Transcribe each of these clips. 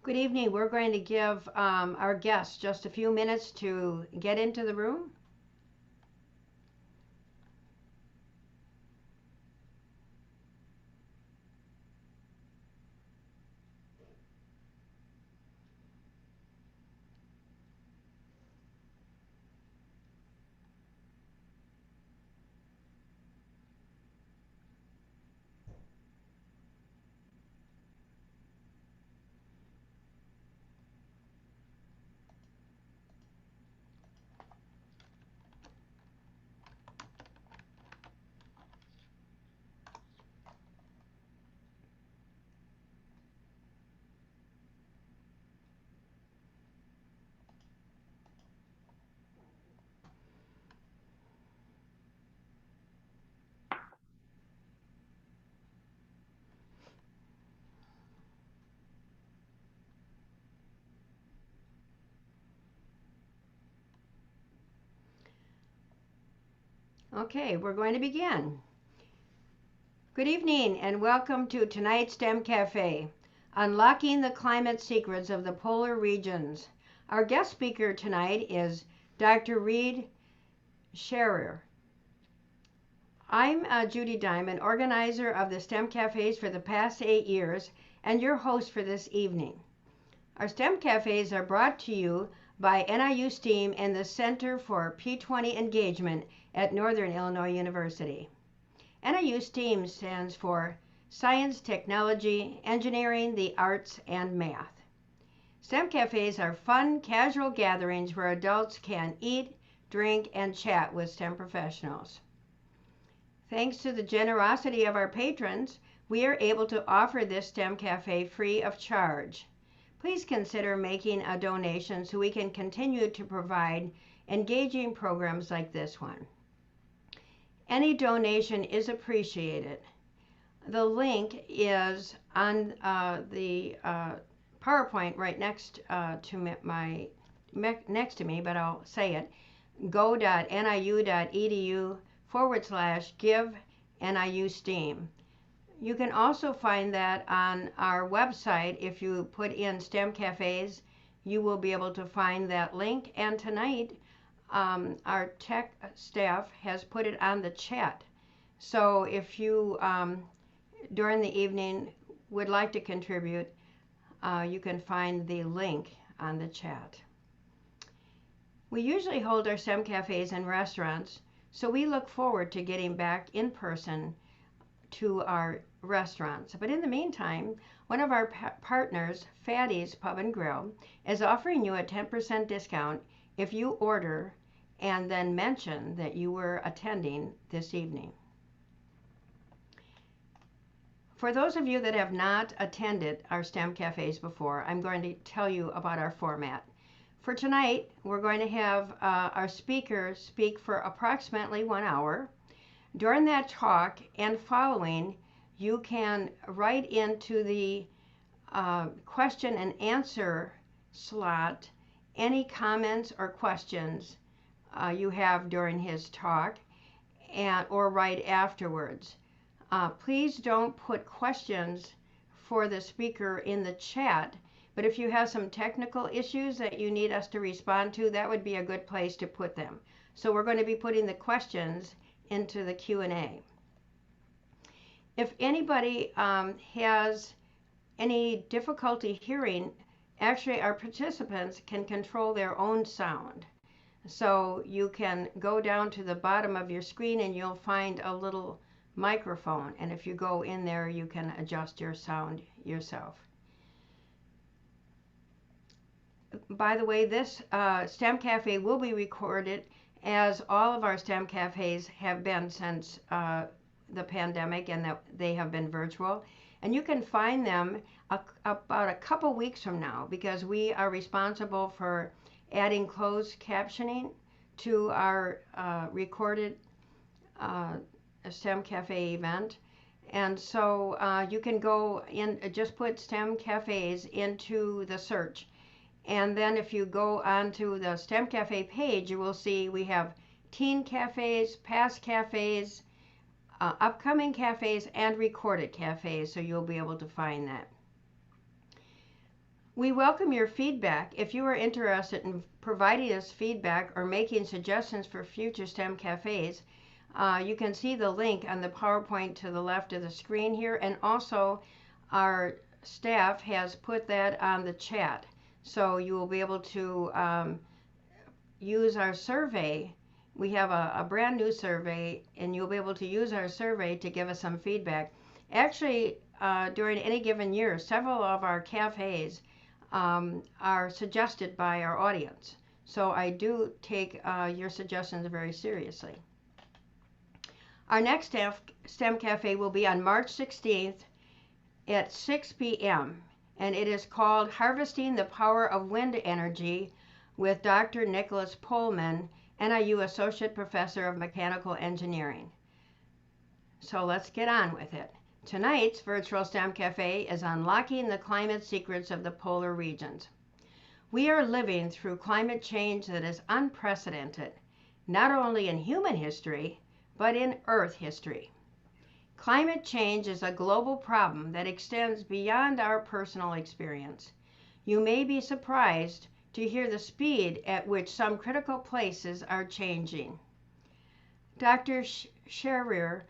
Good evening. We're going to give our guests just a few minutes to get into the room. Okay, we're going to begin. Good evening and welcome to tonight's STEM Cafe, Unlocking the Climate Secrets of the Polar Regions. Our guest speaker tonight is Dr. Reed Scherer. I'm Judy Diamond, organizer of the STEM Cafes for the past 8 years and your host for this evening. Our STEM Cafes are brought to you by NIU STEAM and the Center for P20 Engagement at Northern Illinois University. NIU STEAM stands for Science, Technology, Engineering, the Arts, and Math. STEM Cafes are fun, casual gatherings where adults can eat, drink, and chat with STEM professionals. Thanks to the generosity of our patrons, we are able to offer this STEM Cafe free of charge. Please consider making a donation so we can continue to provide engaging programs like this one. Any donation is appreciated. The link is on the PowerPoint right next to me, but I'll say it. go.niu.edu/give NIU STEAM. You can also find that on our website. If you put in STEM Cafes, you will be able to find that link. And tonight, our tech staff has put it on the chat. So if you, during the evening, would like to contribute, you can find the link on the chat. We usually hold our STEM Cafes in restaurants, so we look forward to getting back in person to our restaurants. But in the meantime, one of our partners, Fatty's Pub and Grill, is offering you a 10% discount if you order and then mention that you were attending this evening. For those of you that have not attended our STEM Cafes before, I'm going to tell you about our format. For tonight, we're going to have our speaker speak for approximately 1 hour. During that talk and following, you can write into the question and answer slot any comments or questions you have during his talk or right afterwards. Please don't put questions for the speaker in the chat, but if you have some technical issues that you need us to respond to, that would be a good place to put them. So we're going to be putting the questions into the Q&A. If anybody has any difficulty hearing, actually our participants can control their own sound. So you can go down to the bottom of your screen and you'll find a little microphone, and if you go in there you can adjust your sound yourself. By the way, this STEM Cafe will be recorded, as all of our STEM Cafes have been since the pandemic, and that they have been virtual. And you can find them about a couple weeks from now, because we are responsible for adding closed captioning to our recorded STEM Cafe event. And so you can go in, just put STEM Cafes into the search. And then if you go onto the STEM Cafe page, you will see we have teen cafes, past cafes, upcoming cafes, and recorded cafes, so you'll be able to find that. We welcome your feedback. If you are interested in providing us feedback or making suggestions for future STEM cafes, you can see the link on the PowerPoint to the left of the screen here, and also our staff has put that on the chat. So you will be able to use our survey. We have a brand new survey, and you'll be able to use our survey to give us some feedback. Actually, during any given year, several of our cafes are suggested by our audience. So I do take your suggestions very seriously. Our next STEM Cafe will be on March 16th at 6 p.m. and it is called Harvesting the Power of Wind Energy with Dr. Nicholas Pullman, NIU Associate Professor of Mechanical Engineering. So let's get on with it. Tonight's virtual STEM Cafe is Unlocking the Climate Secrets of the Polar Regions. We are living through climate change that is unprecedented, not only in human history, but in Earth history. Climate change is a global problem that extends beyond our personal experience. You may be surprised to hear the speed at which some critical places are changing. Dr. Scherer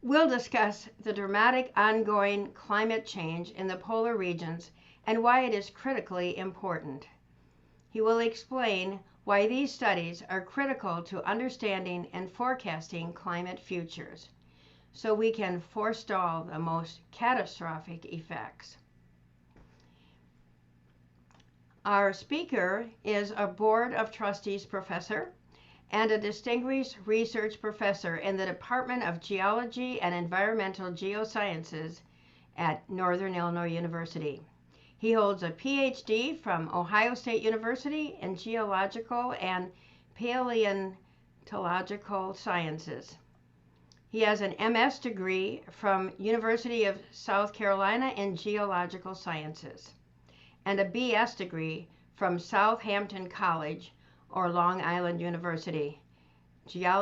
will discuss the dramatic ongoing climate change in the polar regions and why it is critically important. He will explain why these studies are critical to understanding and forecasting climate futures, so we can forestall the most catastrophic effects. Our speaker is a Board of Trustees professor and a distinguished research professor in the Department of Geology and Environmental Geosciences at Northern Illinois University. He holds a PhD from Ohio State University in Geological and Paleontological Sciences. He has an MS degree from University of South Carolina in Geological Sciences and a BS degree from Southampton College or Long Island University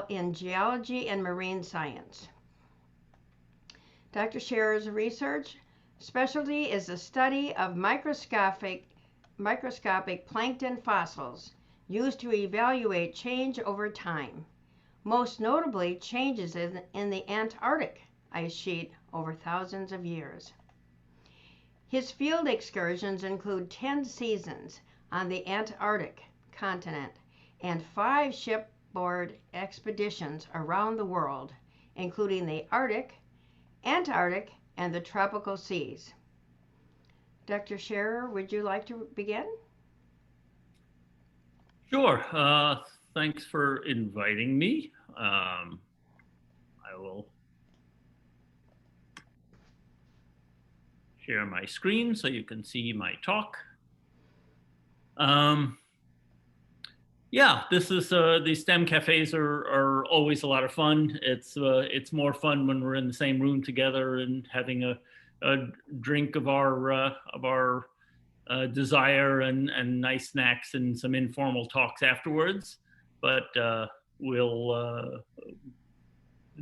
in Geology and Marine Science. Dr. Scherer's research specialty is the study of microscopic plankton fossils used to evaluate change over time, most notably changes in the Antarctic ice sheet over thousands of years. His field excursions include 10 seasons on the Antarctic continent and 5 shipboard expeditions around the world, including the Arctic, Antarctic, and the tropical seas. Dr. Scherer, would you like to begin? Sure. Thanks for inviting me. I will share my screen so you can see my talk. Yeah, this is these STEM cafes are always a lot of fun. It's more fun when we're in the same room together and having a drink of our desire and nice snacks and some informal talks afterwards. But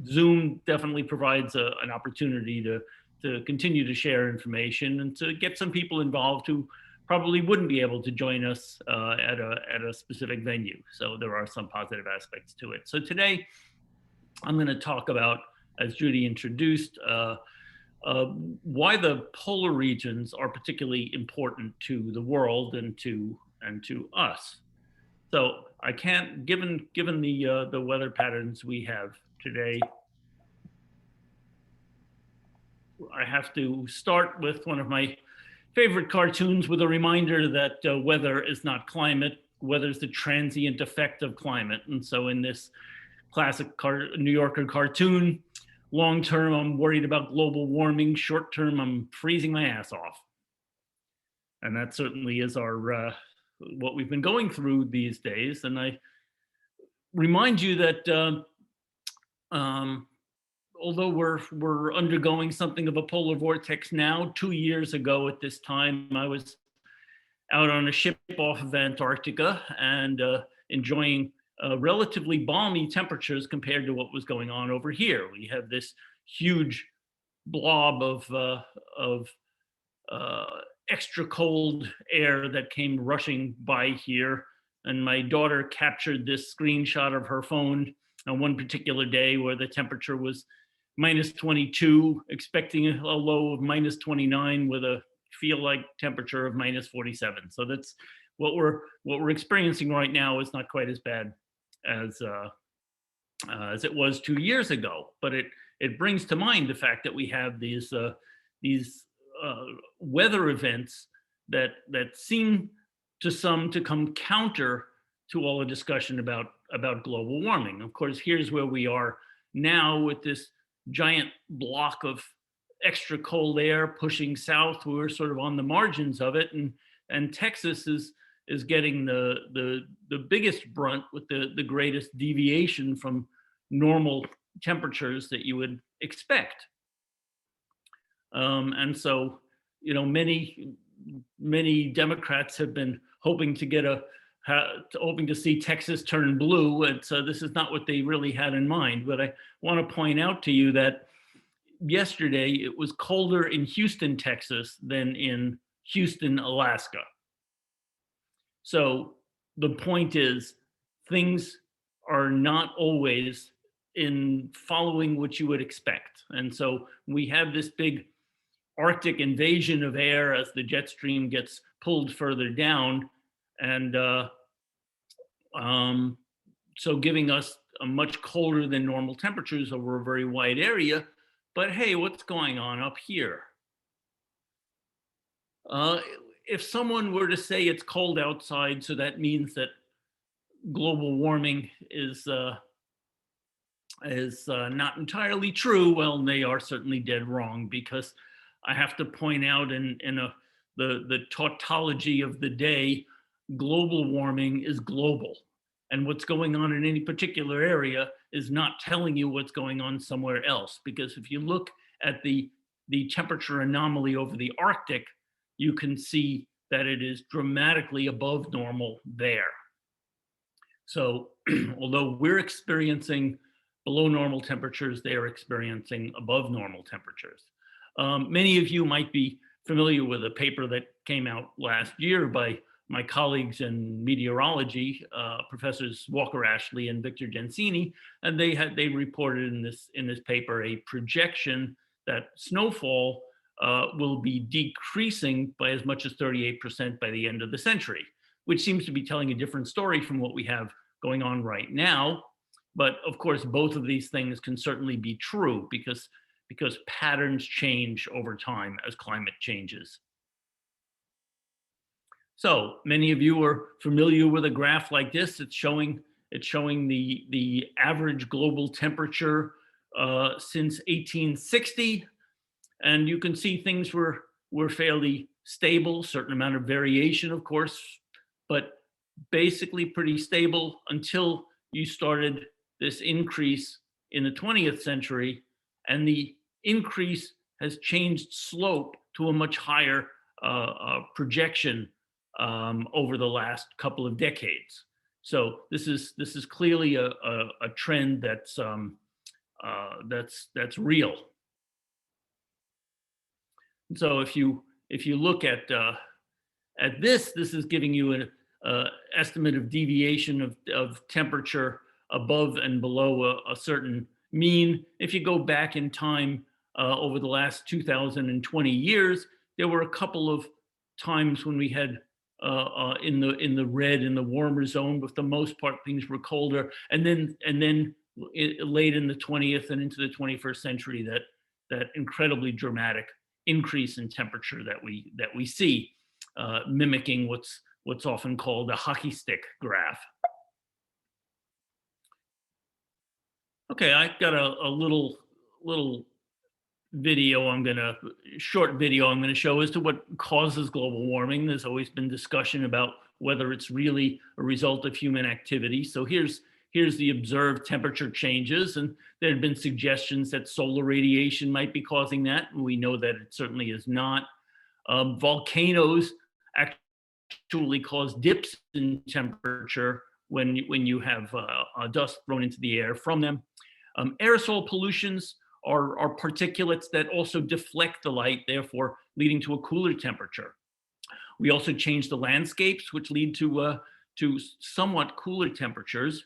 Zoom definitely provides an opportunity to continue to share information and to get some people involved who probably wouldn't be able to join us at a specific venue. So there are some positive aspects to it. So today I'm going to talk about, as Judy introduced, why the polar regions are particularly important to the world and to us. So I can't, given the weather patterns we have today, I have to start with one of my favorite cartoons with a reminder that weather is not climate. Weather is the transient effect of climate. And so in this classic New Yorker cartoon, long term, I'm worried about global warming. Short term, I'm freezing my ass off. And that certainly is our what we've been going through these days. And I remind you that although we're undergoing something of a polar vortex now, 2 years ago at this time, I was out on a ship off of Antarctica and enjoying relatively balmy temperatures compared to what was going on over here. We have this huge blob of extra cold air that came rushing by here. And my daughter captured this screenshot of her phone on one particular day where the temperature was minus 22, expecting a low of minus 29 with a feel like temperature of minus 47. So that's what we're experiencing right now is not quite as bad as it was 2 years ago. But it brings to mind the fact that we have these weather events that seem to some to come counter to all the discussion about global warming. Of course, here's where we are now with this giant block of extra cold air pushing south. We're sort of on the margins of it, and Texas is getting the biggest brunt with the greatest deviation from normal temperatures that you would expect. And so, you know, many Democrats have been hoping to see Texas turn blue, and so this is not what they really had in mind. But I want to point out to you that yesterday it was colder in Houston, Texas than in Houston, Alaska. So the point is, things are not always in following what you would expect. And so we have this big Arctic invasion of air as the jet stream gets pulled further down, and so giving us a much colder than normal temperatures over a very wide area. But hey, what's going on up here? If someone were to say it's cold outside, so that means that global warming is not entirely true, well, they are certainly dead wrong, because I have to point out the tautology of the day, global warming is global. And what's going on in any particular area is not telling you what's going on somewhere else. Because if you look at the temperature anomaly over the Arctic, you can see that it is dramatically above normal there. So although we're experiencing below normal temperatures, they are experiencing above normal temperatures. Many of you might be familiar with a paper that came out last year by my colleagues in meteorology, Professors Walker Ashley and Victor Gensini, and they reported in this paper a projection that snowfall will be decreasing by as much as 38% by the end of the century, which seems to be telling a different story from what we have going on right now. But of course, both of these things can certainly be true because patterns change over time as climate changes. So many of you are familiar with a graph like this. It's showing the average global temperature since 1860, and you can see things were fairly stable. Certain amount of variation, of course, but basically pretty stable until you started this increase in the 20th century, and the increase has changed slope to a much higher projection over the last couple of decades. So this is clearly a trend that's real. And so if you look at this is giving you an estimate of deviation of temperature above and below a certain mean. If you go back in time over the last 2020 years, there were a couple of times when we had in the red, in the warmer zone, but for the most part things were colder. And then late in the 20th and into the 21st century, that incredibly dramatic increase in temperature that we see, mimicking what's often called a hockey stick graph. Okay, I've got a little short video I'm gonna show as to what causes global warming. There's always been discussion about whether it's really a result of human activity. So here's the observed temperature changes, and there had been suggestions that solar radiation might be causing that, and we know that it certainly is not. Volcanoes actually cause dips in temperature when you have dust thrown into the air from them. Aerosol pollutions are particulates that also deflect the light, therefore leading to a cooler temperature. We also change the landscapes, which lead to somewhat cooler temperatures.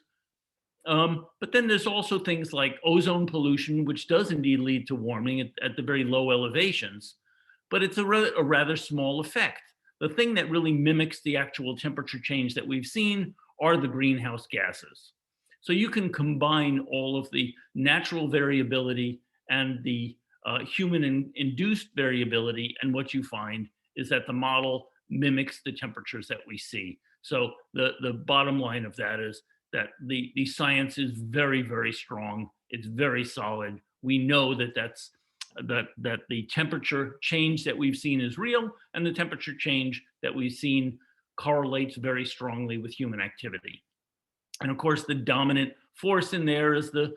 But then there's also things like ozone pollution, which does indeed lead to warming at the very low elevations, but it's a rather small effect. The thing that really mimics the actual temperature change that we've seen are the greenhouse gases. So you can combine all of the natural variability and the human-induced variability, and what you find is that the model mimics the temperatures that we see. So the bottom line of that is that the science is very, very strong. It's very solid. We know that that the temperature change that we've seen is real, and the temperature change that we've seen correlates very strongly with human activity. And of course, the dominant force in there is the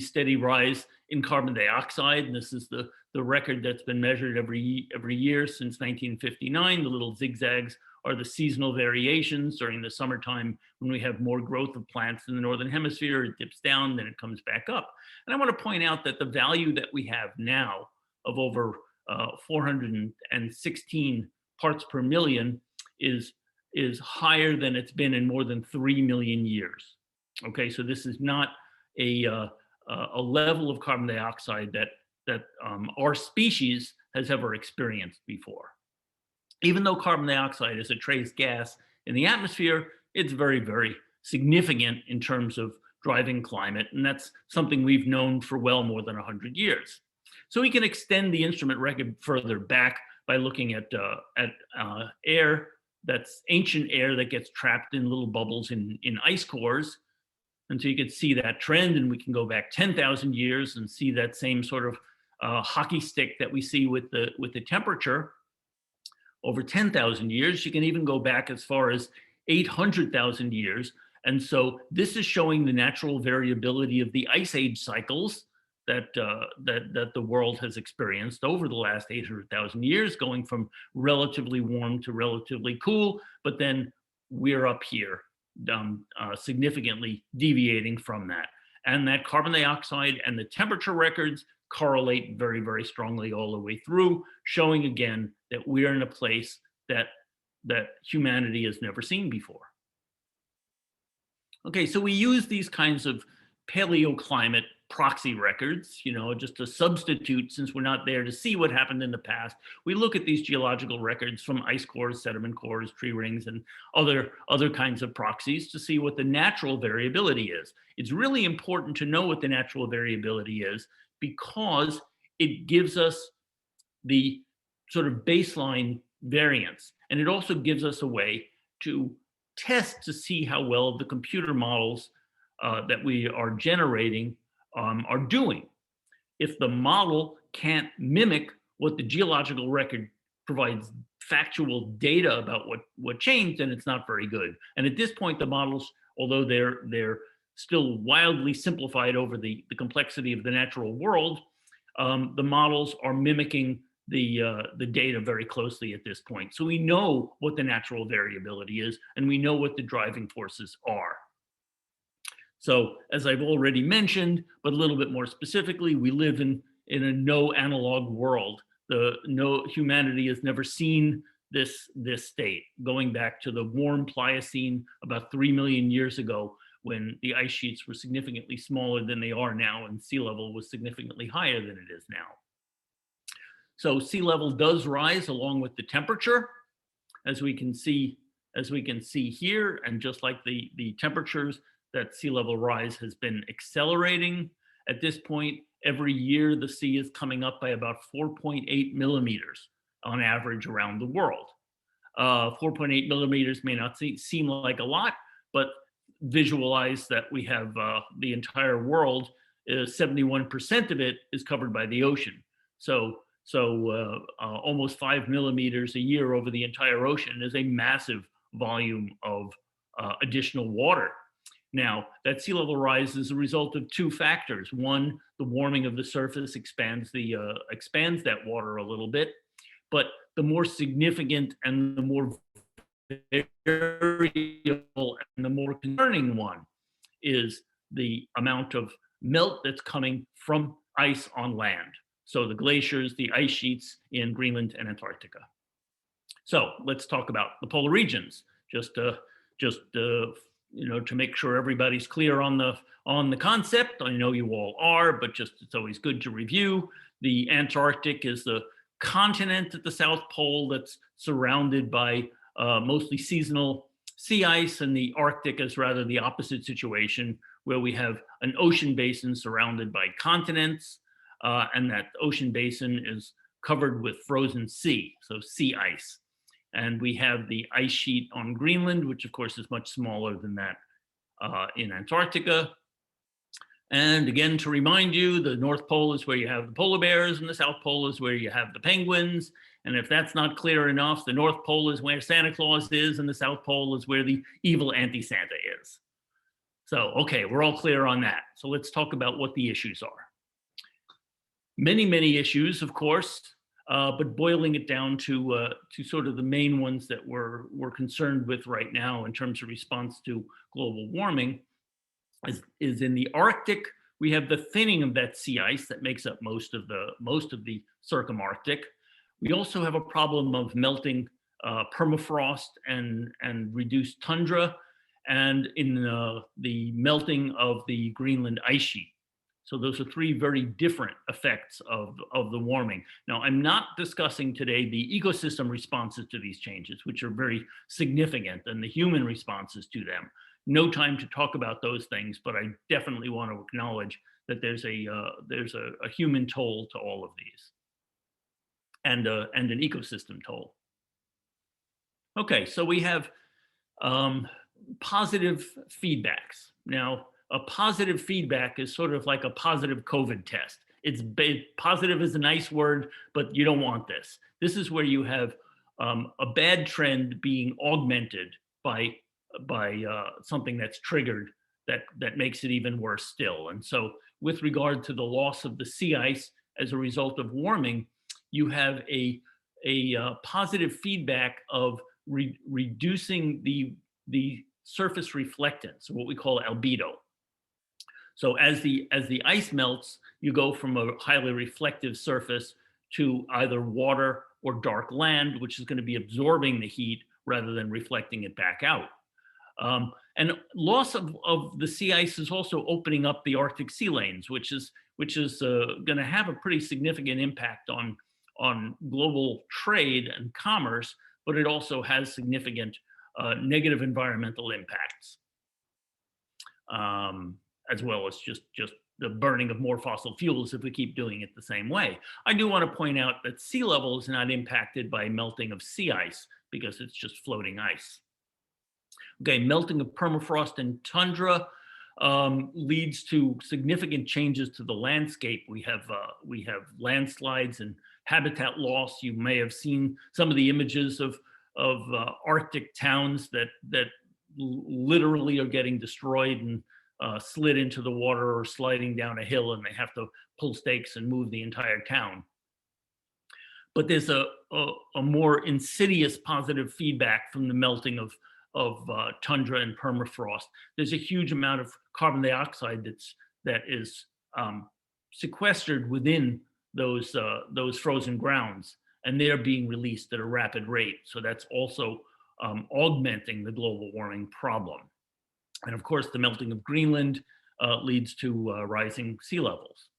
steady rise in carbon dioxide. And this is the record that's been measured every year since 1959. The little zigzags are the seasonal variations during the summertime when we have more growth of plants in the northern hemisphere. It dips down, then it comes back up. And I want to point out that the value that we have now of over 416 parts per million is higher than it's been in more than 3 million years. Okay, so this is not a level of carbon dioxide that our species has ever experienced before. Even though carbon dioxide is a trace gas in the atmosphere, it's very, very significant in terms of driving climate, and that's something we've known for well more than 100 years. So we can extend the instrument record further back by looking at air. That's ancient air that gets trapped in little bubbles in ice cores. And so you can see that trend, and we can go back 10,000 years and see that same sort of hockey stick that we see with the temperature over 10,000 years. You can even go back as far as 800,000 years. And so this is showing the natural variability of the ice age cycles that the world has experienced over the last 800,000 years, going from relatively warm to relatively cool, but then we're up here, significantly deviating from that. And that carbon dioxide and the temperature records correlate very, very strongly all the way through, showing again that we're in a place that humanity has never seen before. Okay, so we use these kinds of paleoclimate proxy records, just to substitute, since we're not there to see what happened in the past. We look at these geological records from ice cores, sediment cores, tree rings, and other kinds of proxies to see what the natural variability is. It's really important to know what the natural variability is, because it gives us the sort of baseline variance. And it also gives us a way to test to see how well the computer models that we are generating are doing. If the model can't mimic what the geological record provides factual data about what changed, then it's not very good. And at this point, the models, although they're still wildly simplified over the complexity of the natural world, the models are mimicking the data very closely at this point. So we know what the natural variability is, and we know what the driving forces are. So as I've already mentioned, but a little bit more specifically, we live in a no analog world. Humanity has never seen this state, going back to the warm Pliocene about 3 million years ago, when the ice sheets were significantly smaller than they are now, and sea level was significantly higher than it is now. So sea level does rise along with the temperature, as we can see here, and just like the temperatures, that sea level rise has been accelerating. At this point, every year the sea is coming up by about 4.8 millimeters on average around the world. 4.8 millimeters may not seem like a lot, but visualize that we have the entire world, 71% of it is covered by the ocean. So almost 5 millimeters a year over the entire ocean is a massive volume of additional water. Now, that sea level rise is a result of two factors. One, the warming of the surface expands that water a little bit, but the more significant and the more variable and the more concerning one is the amount of melt that's coming from ice on land. So the glaciers, the ice sheets in Greenland and Antarctica. So let's talk about the polar regions, just you know, to make sure everybody's clear on the concept. I know you all are, but just it's always good to review. The Antarctic is the continent at the South Pole that's surrounded by mostly seasonal sea ice, and the Arctic is rather the opposite situation, where we have an ocean basin surrounded by continents, and that ocean basin is covered with frozen sea, so sea ice. And we have the ice sheet on Greenland, which of course is much smaller than that in Antarctica. And again, to remind you, the North Pole is where you have the polar bears, and the South Pole is where you have the penguins. And if that's not clear enough, the North Pole is where Santa Claus is, and the South Pole is where the evil anti-Santa is. So, okay, we're all clear on that. So let's talk about what the issues are. Many, many issues, of course, but boiling it down to sort of the main ones that we're concerned with right now in terms of response to global warming is in the Arctic. We have the thinning of that sea ice that makes up most of the circumarctic. We also have a problem of melting permafrost and reduced tundra, and in the melting of the Greenland ice sheet. So those are three very different effects of the warming. Now, I'm not discussing today the ecosystem responses to these changes, which are very significant, and the human responses to them. No time to talk about those things, but I definitely want to acknowledge that there's a human toll to all of these, and an ecosystem toll. Okay, so we have positive feedbacks. Now, a positive feedback is sort of like a positive COVID test. Positive is a nice word, but you don't want this. This is where you have a bad trend being augmented by something that's triggered that makes it even worse still. And so with regard to the loss of the sea ice as a result of warming, you have a positive feedback of reducing the surface reflectance, what we call albedo. So as the ice melts, you go from a highly reflective surface to either water or dark land, which is going to be absorbing the heat rather than reflecting it back out. And loss of the sea ice is also opening up the Arctic sea lanes, which is going to have a pretty significant impact on global trade and commerce, but it also has significant negative environmental impacts, as well as just the burning of more fossil fuels if we keep doing it the same way. I do want to point out that sea level is not impacted by melting of sea ice because it's just floating ice. Okay, melting of permafrost and tundra leads to significant changes to the landscape. We have landslides and habitat loss. You may have seen some of the images of Arctic towns that literally are getting destroyed and slid into the water or sliding down a hill, and they have to pull stakes and move the entire town. But there's a more insidious positive feedback from the melting of tundra and permafrost. There's a huge amount of carbon dioxide that is sequestered within those frozen grounds, and they're being released at a rapid rate. So that's also augmenting the global warming problem. And of course, the melting of Greenland leads to rising sea levels.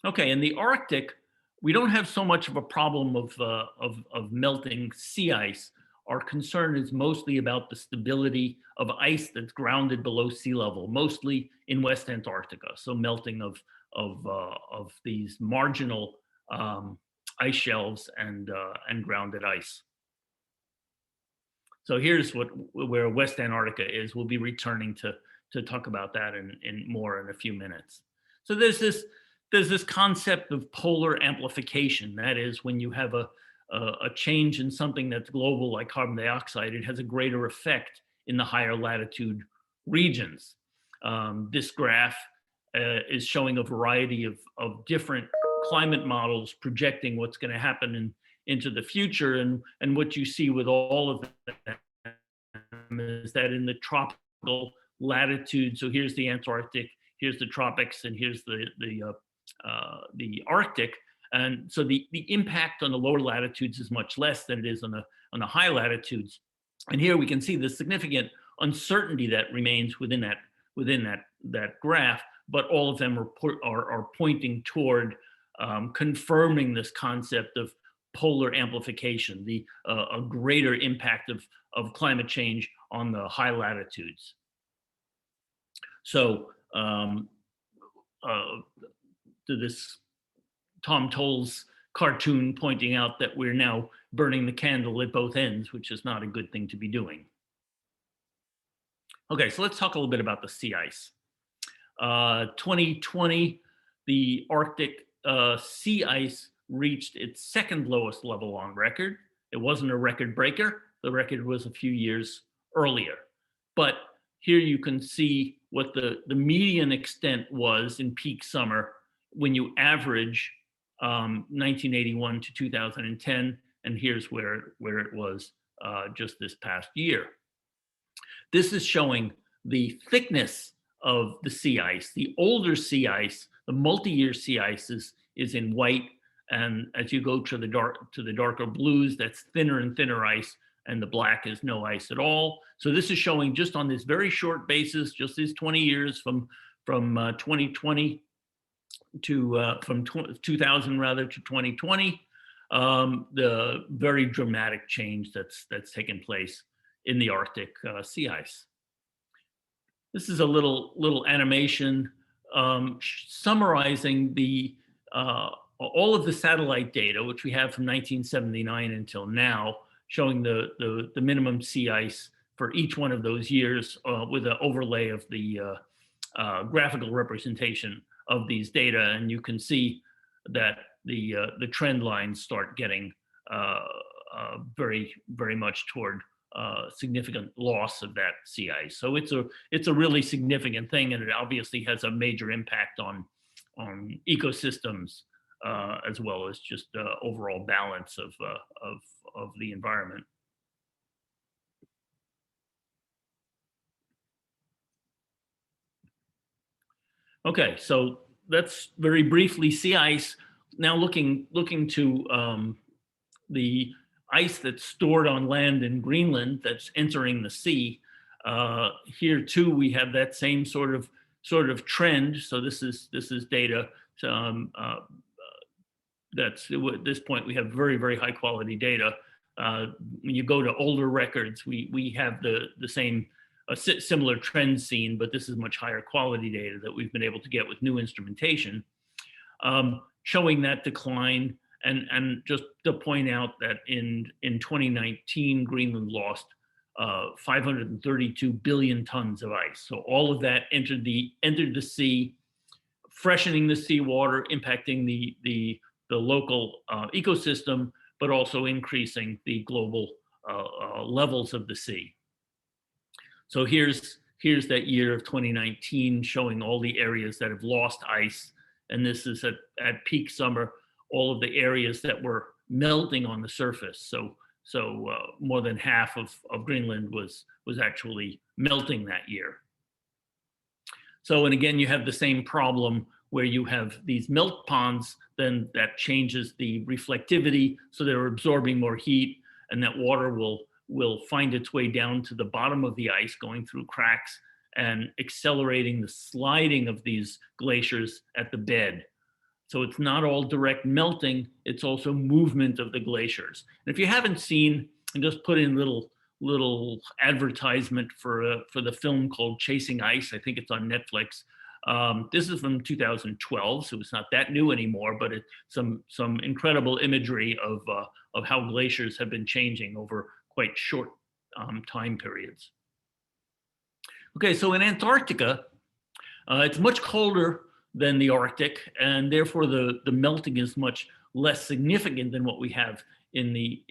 Okay, in the Arctic, we don't have so much of a problem of melting sea ice. Our concern is mostly about the stability of ice that's grounded below sea level, mostly in West Antarctica. So melting of these marginal ice shelves and grounded ice. So here's where West Antarctica is. We'll be returning to talk about that in more in a few minutes. So there's this concept of polar amplification. That is, when you have a change in something that's global, like carbon dioxide, it has a greater effect in the higher latitude regions. This graph is showing a variety of different climate models projecting what's going to happen into the future. And what you see with all of them is that in the tropical latitude, so here's the Antarctic, here's the tropics, and here's the Arctic, And so the impact on the lower latitudes is much less than it is on the high latitudes. And here we can see the significant uncertainty that remains within that graph, but all of them are pointing toward confirming this concept of polar amplification, a greater impact of climate change on the high latitudes. So to this Tom Towles cartoon pointing out that we're now burning the candle at both ends, which is not a good thing to be doing. Okay, so let's talk a little bit about the sea ice. 2020, the Arctic sea ice reached its second lowest level on record. It wasn't a record breaker. The record was a few years earlier. But here you can see what the median extent was in peak summer when you average 1981 to 2010, and here's where it was just this past year. This is showing the thickness of the sea ice. The older sea ice, the multi-year sea ice is in white, and as you go to the darker blues, that's thinner and thinner ice, and the black is no ice at all. So this is showing just on this very short basis, just these 20 years from 2020 to from 2000 rather to 2020, the very dramatic change that's taken place in the Arctic sea ice. This is a little animation summarizing all of the satellite data, which we have from 1979 until now, showing the minimum sea ice for each one of those years with an overlay of the graphical representation of these data. And you can see that the trend lines start getting very, very much toward significant loss of that sea ice. So it's a really significant thing, and it obviously has a major impact on ecosystems as well as just overall balance of the environment. Okay, so that's very briefly sea ice. Now looking to the ice that's stored on land in Greenland that's entering the sea. Here too, we have that same sort of trend. So this is data that's at this point we have very, very high quality data. When you go to older records, we have the same similar trend seen, but this is much higher quality data that we've been able to get with new instrumentation, showing that decline. And just to point out that in 2019, Greenland lost 532 billion tons of ice. So all of that entered the sea, freshening the seawater, impacting the local ecosystem, but also increasing the global levels of the sea. So here's that year of 2019 showing all the areas that have lost ice. And this is at peak summer, all of the areas that were melting on the surface. So more than half of Greenland was actually melting that year. So, and again, you have the same problem where you have these melt ponds, then that changes the reflectivity. So they're absorbing more heat, and that water will find its way down to the bottom of the ice, going through cracks and accelerating the sliding of these glaciers at the bed. So it's not all direct melting, it's also movement of the glaciers. And if you haven't seen, and just put in little advertisement for the film called Chasing Ice, I think it's on Netflix. This is from 2012, so it's not that new anymore, but it's some incredible imagery of how glaciers have been changing over quite short time periods. Okay, so in Antarctica, it's much colder than the Arctic, and therefore the melting is much less significant than what we have in the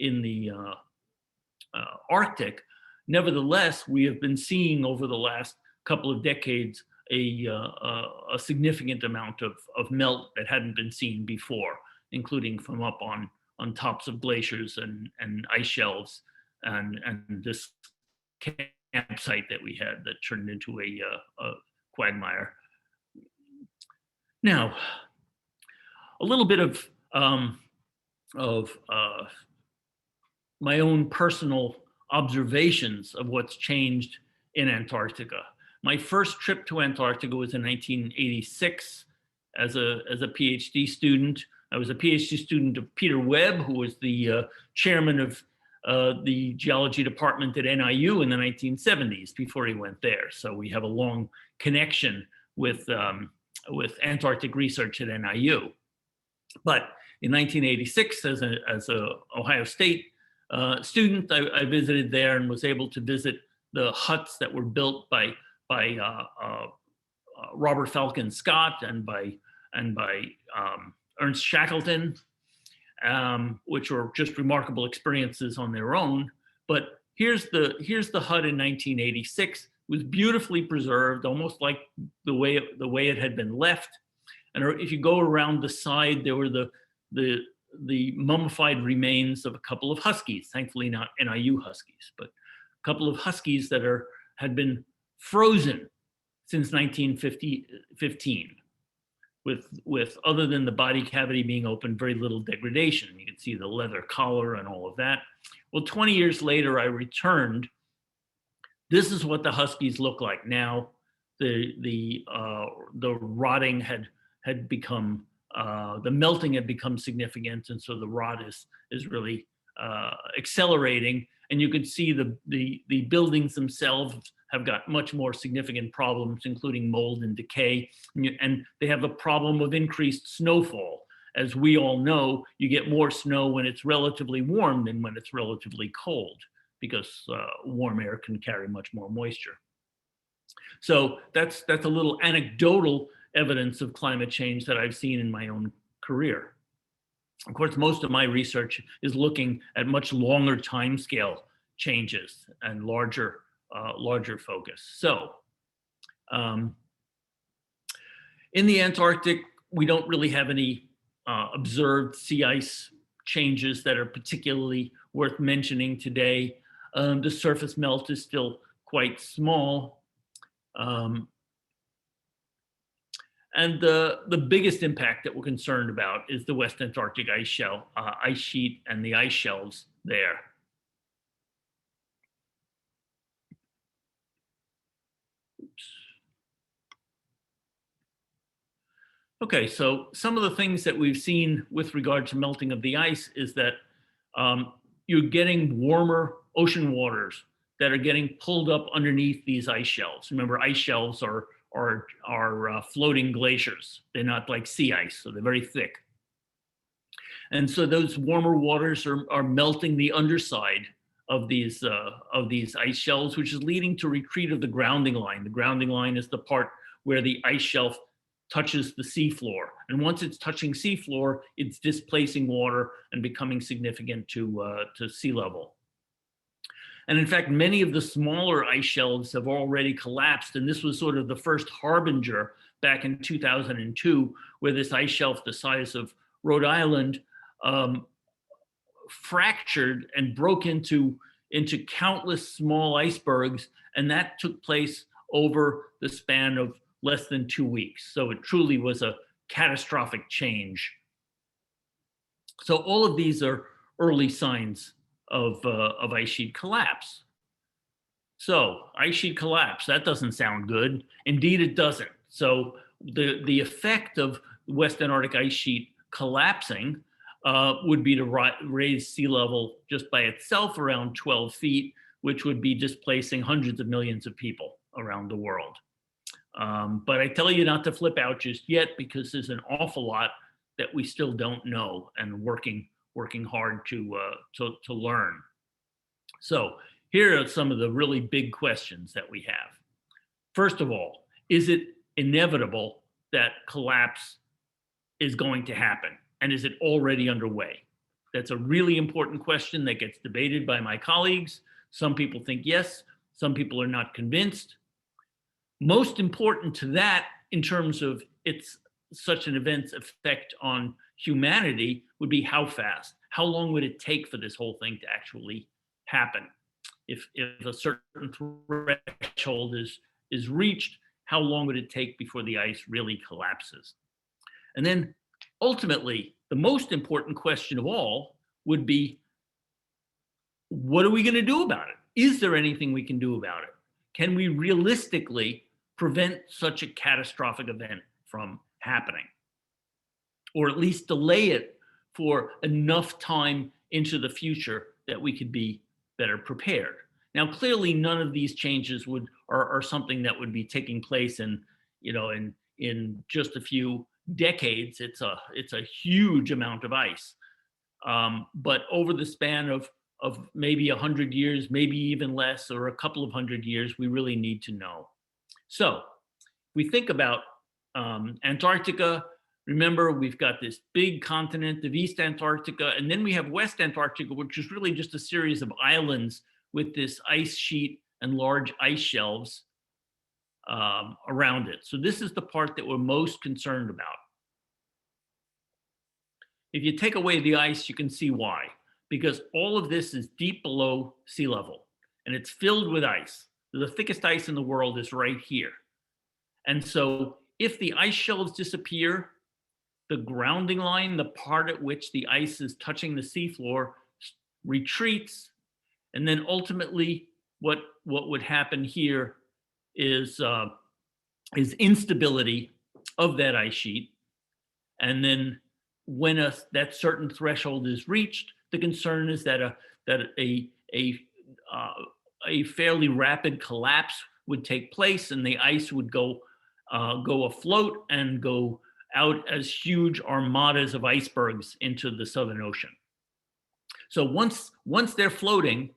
Arctic. Nevertheless, we have been seeing over the last couple of decades a significant amount of melt that hadn't been seen before, including from up on tops of glaciers and ice shelves, and this campsite that we had that turned into a quagmire. Now, a little bit of um, of my own personal observations of what's changed in Antarctica. My first trip to Antarctica was in 1986 as a PhD student. I was a PhD student of Peter Webb, who was the chairman of the geology department at NIU in the 1970s before he went there. So we have a long connection with Antarctic research at NIU. But in 1986, as a Ohio State student, I visited there and was able to visit the huts that were built by Robert Falcon Scott and by Ernst Shackleton, which were just remarkable experiences on their own. But here's the hut in 1986. It was beautifully preserved, almost like the way it had been left. And if you go around the side, there were the mummified remains of a couple of huskies, thankfully not NIU huskies, but a couple of huskies that had been frozen since 1915, with other than the body cavity being open, very little degradation. You can see the leather collar and all of that. Well, 20 years later, I returned. This is what the huskies look like now. The rotting had become, the melting had become significant, and so the rot is really accelerating. And you can see the buildings themselves have got much more significant problems, including mold and decay. And they have a problem of increased snowfall. As we all know, you get more snow when it's relatively warm than when it's relatively cold, because warm air can carry much more moisture. So that's a little anecdotal evidence of climate change that I've seen in my own career. Of course, most of my research is looking at much longer timescale changes and larger focus. So in the Antarctic, we don't really have any observed sea ice changes that are particularly worth mentioning today. The surface melt is still quite small. And the biggest impact that we're concerned about is the West Antarctic ice sheet and the ice shelves there. Oops. Okay, so some of the things that we've seen with regard to melting of the ice is that you're getting warmer ocean waters that are getting pulled up underneath these ice shelves. Remember, ice shelves are floating glaciers. They're not like sea ice, so they're very thick. And so those warmer waters are melting the underside of these ice shelves, which is leading to retreat of the grounding line. The grounding line is the part where the ice shelf touches the seafloor. And once it's touching seafloor, it's displacing water and becoming significant to sea level. And in fact, many of the smaller ice shelves have already collapsed. And this was sort of the first harbinger back in 2002, where this ice shelf the size of Rhode Island fractured and broke into countless small icebergs. And that took place over the span of less than 2 weeks. So it truly was a catastrophic change. So all of these are early signs of ice sheet collapse. So ice sheet collapse, that doesn't sound good. Indeed, it doesn't. So the effect of West Antarctic ice sheet collapsing would be to raise sea level just by itself around 12 feet, which would be displacing hundreds of millions of people around the world. But I tell you not to flip out just yet, because there's an awful lot that we still don't know and working hard to learn. So here are some of the really big questions that we have. First of all, is it inevitable that collapse is going to happen? And is it already underway? That's a really important question that gets debated by my colleagues. Some people think yes, some people are not convinced. Most important to that, in terms of such an event's effect on humanity, would be how fast. How long would it take for this whole thing to actually happen? If a certain threshold is reached, how long would it take before the ice really collapses? And then ultimately, the most important question of all would be, what are we going to do about it? Is there anything we can do about it? Can we realistically prevent such a catastrophic event from happening? Or at least delay it for enough time into the future that we could be better prepared. Now, clearly, none of these changes are something that would be taking place in just a few decades. It's a huge amount of ice. But over the span of maybe 100 years, maybe even less, or a couple of 100 years, we really need to know. So we think about Antarctica. Remember, we've got this big continent of East Antarctica, and then we have West Antarctica, which is really just a series of islands with this ice sheet and large ice shelves around it. So this is the part that we're most concerned about. If you take away the ice, you can see why. Because all of this is deep below sea level, and it's filled with ice. The thickest ice in the world is right here. And so if the ice shelves disappear, the grounding line, the part at which the ice is touching the seafloor, retreats. And then ultimately, what would happen here is instability of that ice sheet. And then when that certain threshold is reached, the concern is that a fairly rapid collapse would take place, and the ice would go afloat and go out as huge armadas of icebergs into the Southern Ocean. So once they're floating,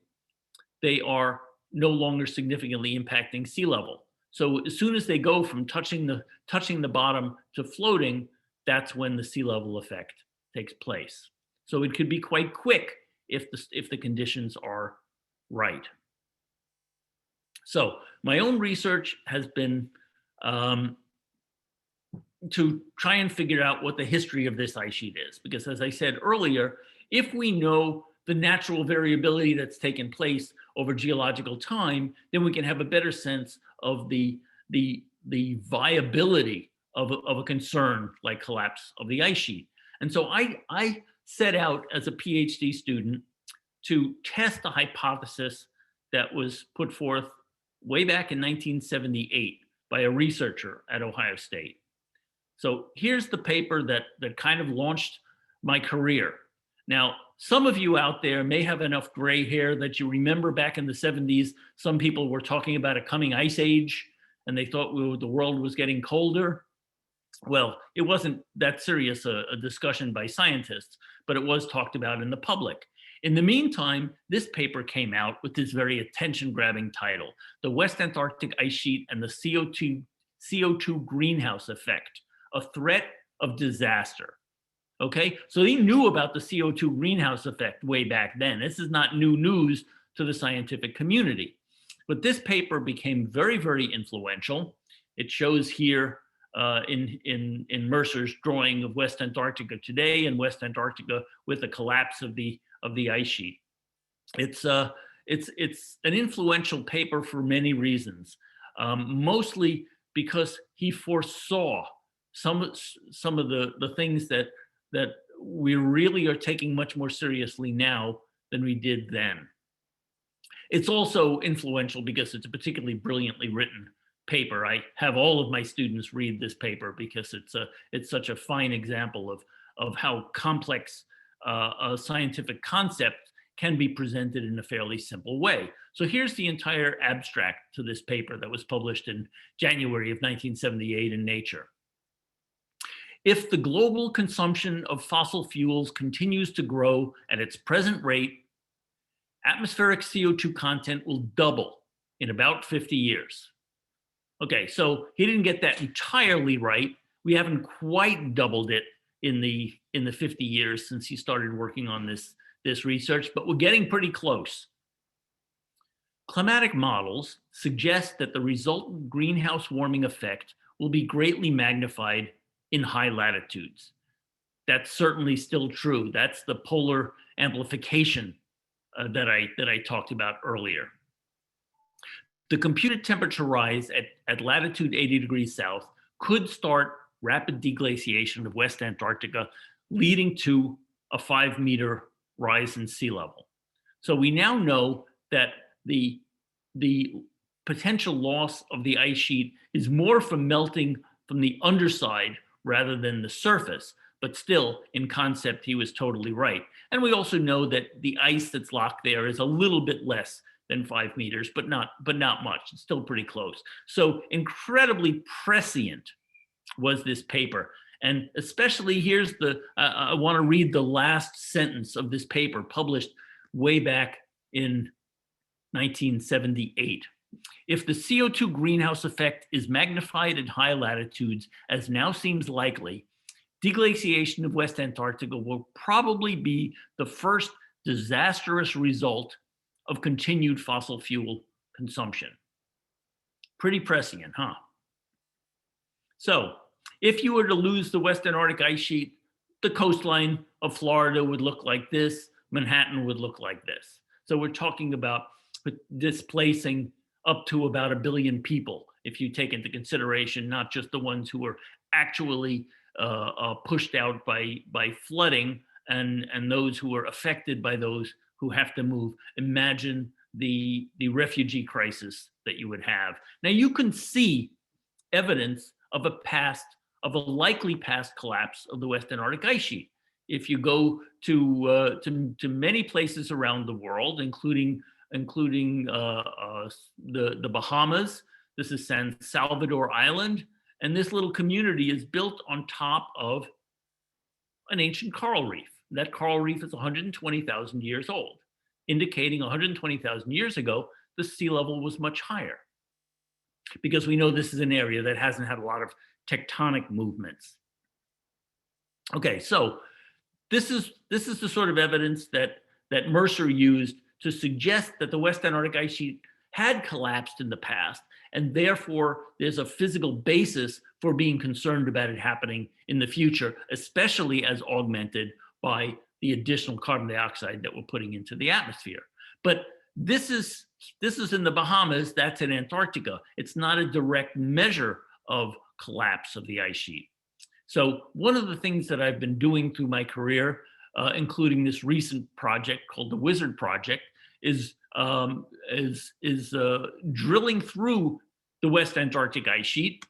they are no longer significantly impacting sea level. So as soon as they go from touching the bottom to floating, that's when the sea level effect takes place. So it could be quite quick if the conditions are right. So my own research has been to try and figure out what the history of this ice sheet is. Because as I said earlier, if we know the natural variability that's taken place over geological time, then we can have a better sense of the viability of a concern like collapse of the ice sheet. And so I set out as a PhD student to test a hypothesis that was put forth way back in 1978 by a researcher at Ohio State. So here's the paper that kind of launched my career. Now, some of you out there may have enough gray hair that you remember back in the 70s, some people were talking about a coming ice age, and they thought the world was getting colder. Well, it wasn't that serious a discussion by scientists, but it was talked about in the public. In the meantime, this paper came out with this very attention-grabbing title, The West Antarctic Ice Sheet and the CO2 Greenhouse Effect, a Threat of Disaster. Okay, so they knew about the CO2 greenhouse effect way back then. This is not new news to the scientific community. But this paper became very, very influential. It shows here in Mercer's drawing of West Antarctica today and West Antarctica with the collapse of the ice sheet. It's an influential paper for many reasons, mostly because he foresaw some of the things that we really are taking much more seriously now than we did then. It's also influential because it's a particularly brilliantly written paper. I have all of my students read this paper because it's such a fine example of how complex a scientific concept can be presented in a fairly simple way. So here's the entire abstract to this paper that was published in January of 1978 in Nature. If the global consumption of fossil fuels continues to grow at its present rate, atmospheric CO2 content will double in about 50 years. Okay, so he didn't get that entirely right. We haven't quite doubled it in the 50 years since he started working on this research, but we're getting pretty close. Climatic models suggest that the resultant greenhouse warming effect will be greatly magnified in high latitudes. That's certainly still true. That's the polar amplification that I talked about earlier. The computed temperature rise at latitude 80 degrees south could start rapid deglaciation of West Antarctica, leading to a 5-meter rise in sea level. So we now know that the potential loss of the ice sheet is more from melting from the underside rather than the surface. But still, in concept, he was totally right. And we also know that the ice that's locked there is a little bit less than 5 meters, but not much. It's still pretty close. So incredibly prescient was this paper. And especially here's I want to read the last sentence of this paper published way back in 1978. If the CO2 greenhouse effect is magnified at high latitudes, as now seems likely, deglaciation of West Antarctica will probably be the first disastrous result of continued fossil fuel consumption. Pretty prescient, huh? So, if you were to lose the West Antarctic ice sheet, the coastline of Florida would look like this, Manhattan would look like this. So we're talking about displacing up to about 1 billion people, if you take into consideration not just the ones who were actually pushed out by flooding and those who were affected by those who have to move. Imagine the refugee crisis that you would have. Now you can see evidence of a likely past collapse of the West Antarctic ice sheet. If you go to many places around the world, including the Bahamas, this is San Salvador Island, and this little community is built on top of an ancient coral reef. That coral reef is 120,000 years old, indicating 120,000 years ago, the sea level was much higher. Because we know this is an area that hasn't had a lot of tectonic movements. Okay, so this is the sort of evidence that Mercer used to suggest that the West Antarctic ice sheet had collapsed in the past, and therefore there's a physical basis for being concerned about it happening in the future, especially as augmented by the additional carbon dioxide that we're putting into the atmosphere. But this is in the Bahamas, that's in Antarctica. It's not a direct measure of collapse of the ice sheet. So one of the things that I've been doing through my career, including this recent project called the Wizard Project, is drilling through the West Antarctic ice sheet.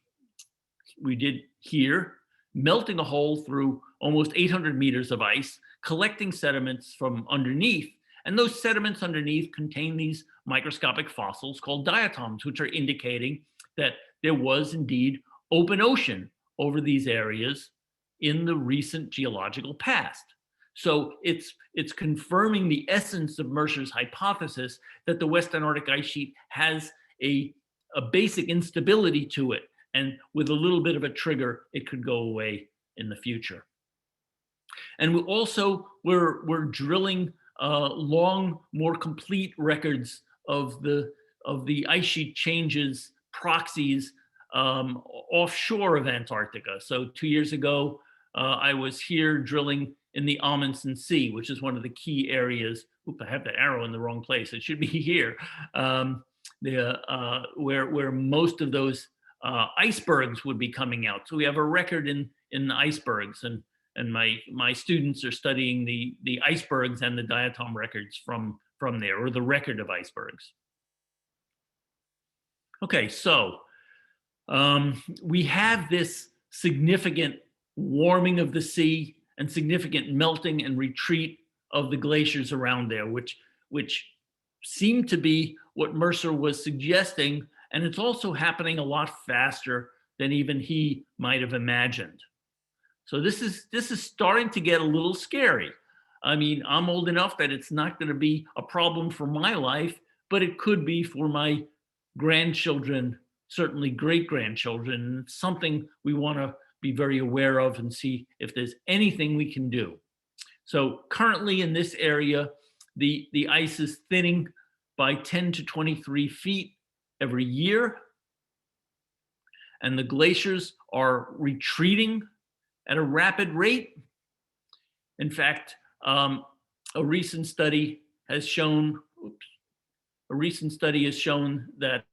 We did here, melting a hole through almost 800 meters of ice, collecting sediments from underneath. And those sediments underneath contain these microscopic fossils called diatoms, which are indicating that there was indeed open ocean over these areas in the recent geological past. So it's confirming the essence of Mercer's hypothesis that the West Antarctic ice sheet has a basic instability to it. And with a little bit of a trigger, it could go away in the future. And we're drilling long, more complete records of the ice sheet changes, proxies offshore of Antarctica. So 2 years ago, I was here drilling in the Amundsen Sea, which is one of the key areas. Oop, I have the arrow in the wrong place. It should be here, where most of those icebergs would be coming out. So we have a record in icebergs, and my students are studying the icebergs and the diatom records from there, or the record of icebergs. Okay, so we have this significant warming of the sea and significant melting and retreat of the glaciers around there, which seemed to be what Mercer was suggesting, and it's also happening a lot faster than even he might have imagined. So this is starting to get a little scary. I mean, I'm old enough that it's not going to be a problem for my life, but it could be for my grandchildren, certainly great-grandchildren. It's something we want to be very aware of and see if there's anything we can do. So currently in this area, the ice is thinning by 10 to 23 feet every year, and the glaciers are retreating at a rapid rate. In fact, a recent study has shown that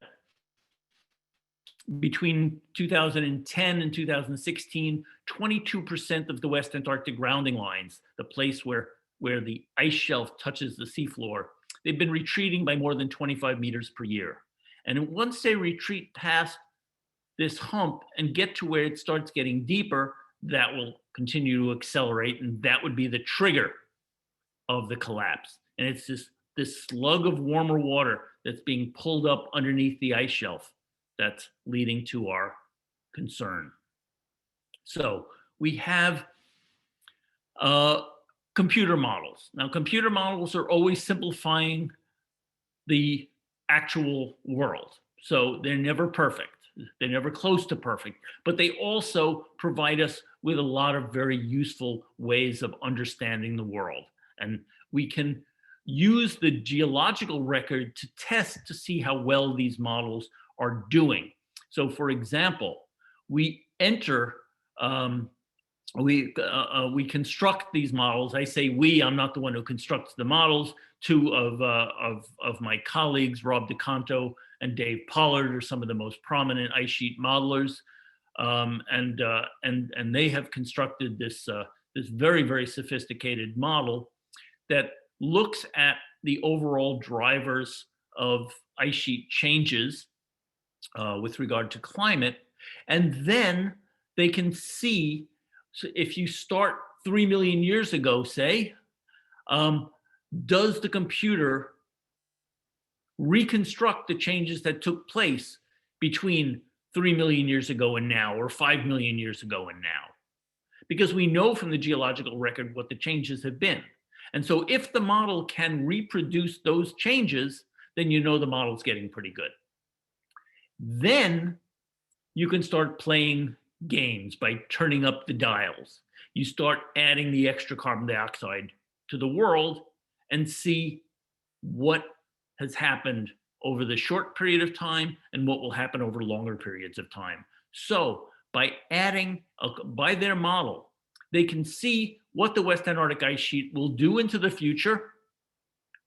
between 2010 and 2016, 22% of the West Antarctic grounding lines, the place where the ice shelf touches the seafloor, they've been retreating by more than 25 meters per year. And once they retreat past this hump and get to where it starts getting deeper, that will continue to accelerate, and that would be the trigger of the collapse. And it's this slug of warmer water that's being pulled up underneath the ice shelf that's leading to our concern. So we have computer models. Now, computer models are always simplifying the actual world. So they're never perfect. They're never close to perfect, but they also provide us with a lot of very useful ways of understanding the world. And we can use the geological record to test to see how well these models are doing. So for example, we construct these models. I say we, I'm not the one who constructs the models. Two of my colleagues, Rob DeCanto and Dave Pollard, are some of the most prominent ice sheet modelers. And they have constructed this very, very sophisticated model that looks at the overall drivers of ice sheet changes with regard to climate. And then they can see, so if you start 3 million years ago, say, does the computer reconstruct the changes that took place between 3 million years ago and now, or 5 million years ago and now? Because we know from the geological record what the changes have been. And so if the model can reproduce those changes, then you know the model's getting pretty good. Then you can start playing games by turning up the dials. You start adding the extra carbon dioxide to the world and see what has happened over the short period of time and what will happen over longer periods of time. So by by their model, they can see what the West Antarctic ice sheet will do into the future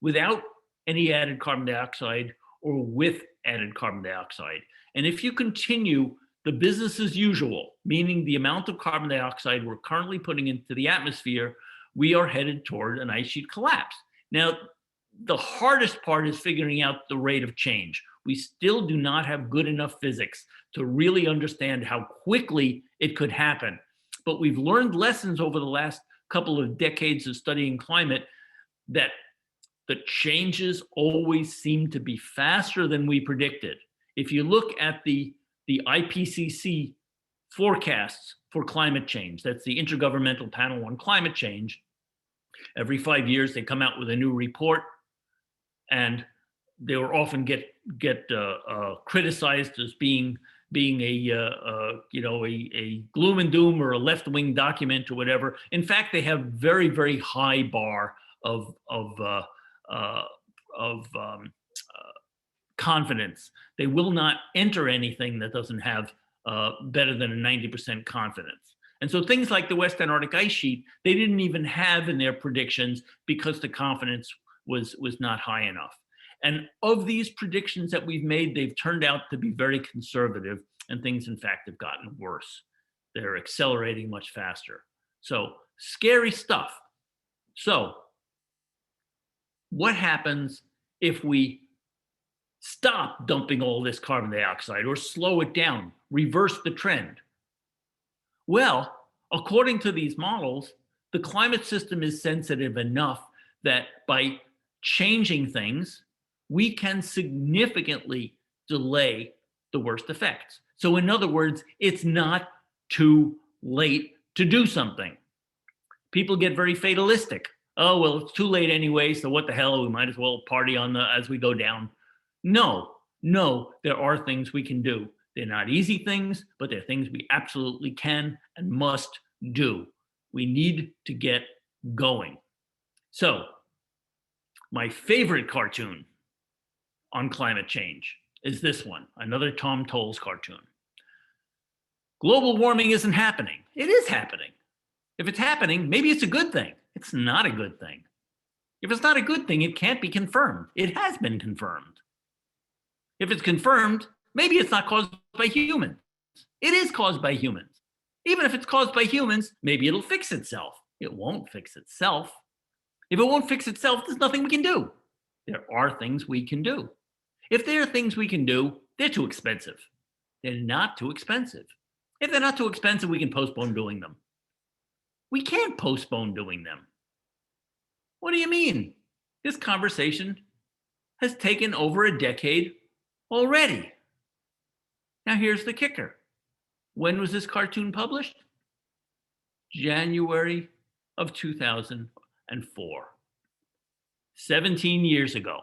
without any added carbon dioxide or with added carbon dioxide. And if you continue the business as usual, meaning the amount of carbon dioxide we're currently putting into the atmosphere, we are headed toward an ice sheet collapse. Now, the hardest part is figuring out the rate of change. We still do not have good enough physics to really understand how quickly it could happen. But we've learned lessons over the last couple of decades of studying climate that the changes always seem to be faster than we predicted. If you look at the IPCC forecasts for climate change, that's the Intergovernmental Panel on Climate Change, every 5 years they come out with a new report, and they will often get criticized as being a gloom and doom or a left-wing document or whatever. In fact, they have very, very high bar of confidence. They will not enter anything that doesn't have better than a 90% confidence. And so things like the West Antarctic ice sheet, they didn't even have in their predictions because the confidence was not high enough. And of these predictions that we've made, they've turned out to be very conservative, and things, in fact, have gotten worse. They're accelerating much faster. So scary stuff. So what happens if we stop dumping all this carbon dioxide or slow it down, reverse the trend? Well, according to these models, the climate system is sensitive enough that by changing things, we can significantly delay the worst effects. So in other words, it's not too late to do something. People get very fatalistic. Oh, well, it's too late anyway, so what the hell, we might as well party as we go down. No, there are things we can do. They're not easy things, but they're things we absolutely can and must do. We need to get going. So, my favorite cartoon on climate change is this one, another Tom Towles cartoon. Global warming isn't happening. It is happening. If it's happening, maybe it's a good thing. It's not a good thing. If it's not a good thing, it can't be confirmed. It has been confirmed. If it's confirmed, Maybe it's not caused by humans. It is caused by humans. Even if it's caused by humans, maybe it'll fix itself. It won't fix itself. If it won't fix itself, there's nothing we can do. There are things we can do. If there are things we can do, they're too expensive. They're not too expensive. If they're not too expensive, we can postpone doing them. We can't postpone doing them. What do you mean? This conversation has taken over a decade already. Now here's the kicker. When was this cartoon published? January of 2004. 17 years ago.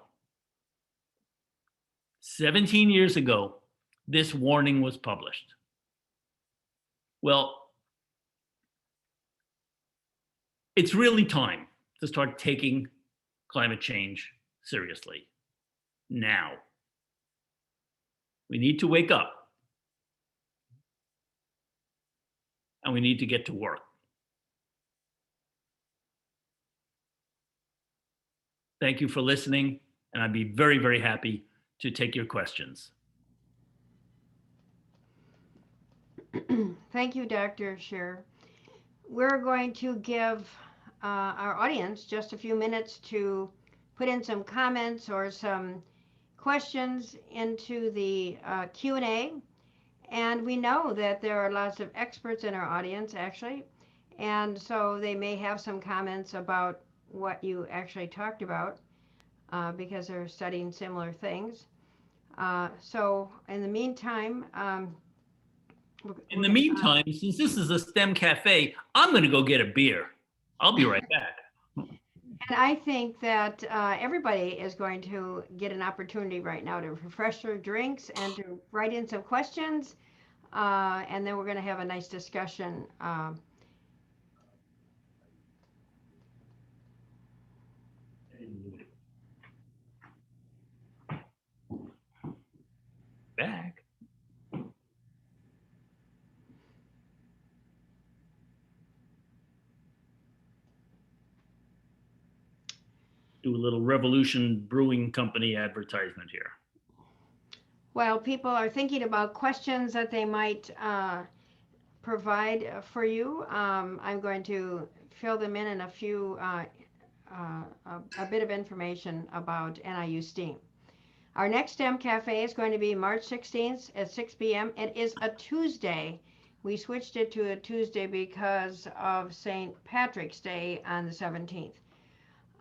17 years ago, this warning was published. Well, it's really time to start taking climate change seriously. Now. We need to wake up. And we need to get to work. Thank you for listening, and I'd be very, very happy to take your questions. Thank you, Dr. Scheer. We're going to give our audience just a few minutes to put in some comments or some questions into the Q&A. And we know that there are lots of experts in our audience, actually. And so they may have some comments about what you actually talked about because they're studying similar things. So in the meantime, since this is a STEM cafe, I'm going to go get a beer. I'll be right back. And I think that everybody is going to get an opportunity right now to refresh their drinks and to write in some questions. And then we're going to have a nice discussion. Back. Do a little Revolution Brewing Company advertisement here. While people are thinking about questions that they might provide for you, I'm going to fill them in a few, a bit of information about NIU STEAM. Our next STEM Cafe is going to be March 16th at 6 p.m. It is a Tuesday. We switched it to a Tuesday because of St. Patrick's Day on the 17th.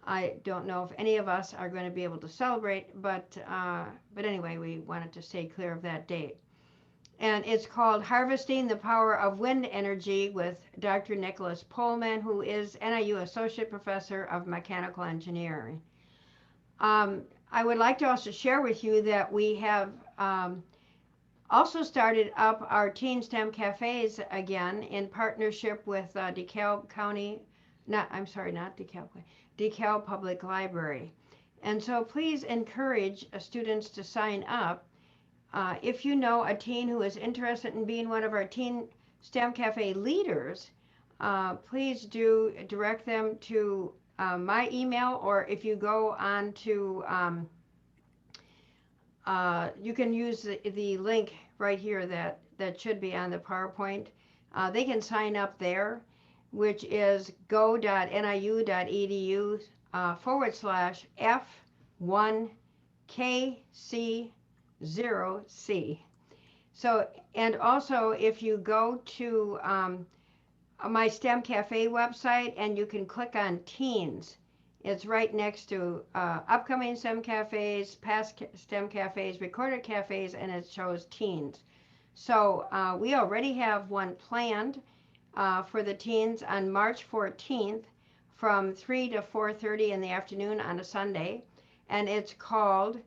I don't know if any of us are going to be able to celebrate, but anyway, we wanted to stay clear of that date. And it's called Harvesting the Power of Wind Energy with Dr. Nicholas Pohlman, who is NIU Associate Professor of Mechanical Engineering. I would like to also share with you that we have also started up our Teen STEM Cafes again in partnership with DeKalb Public Library. And so please encourage students to sign up. If you know a teen who is interested in being one of our Teen STEM Cafe leaders, please do direct them to my email, or if you go on to, you can use the link right here that should be on the PowerPoint. They can sign up there, which is go.niu.edu/F1KC0C. So, and also if you go to my STEM Cafe website and you can click on Teens, it's right next to upcoming STEM Cafes, past STEM Cafes, recorded cafes, and it shows Teens. So we already have one planned for the teens on March 14th from 3 to 4:30 in the afternoon on a Sunday, and it's called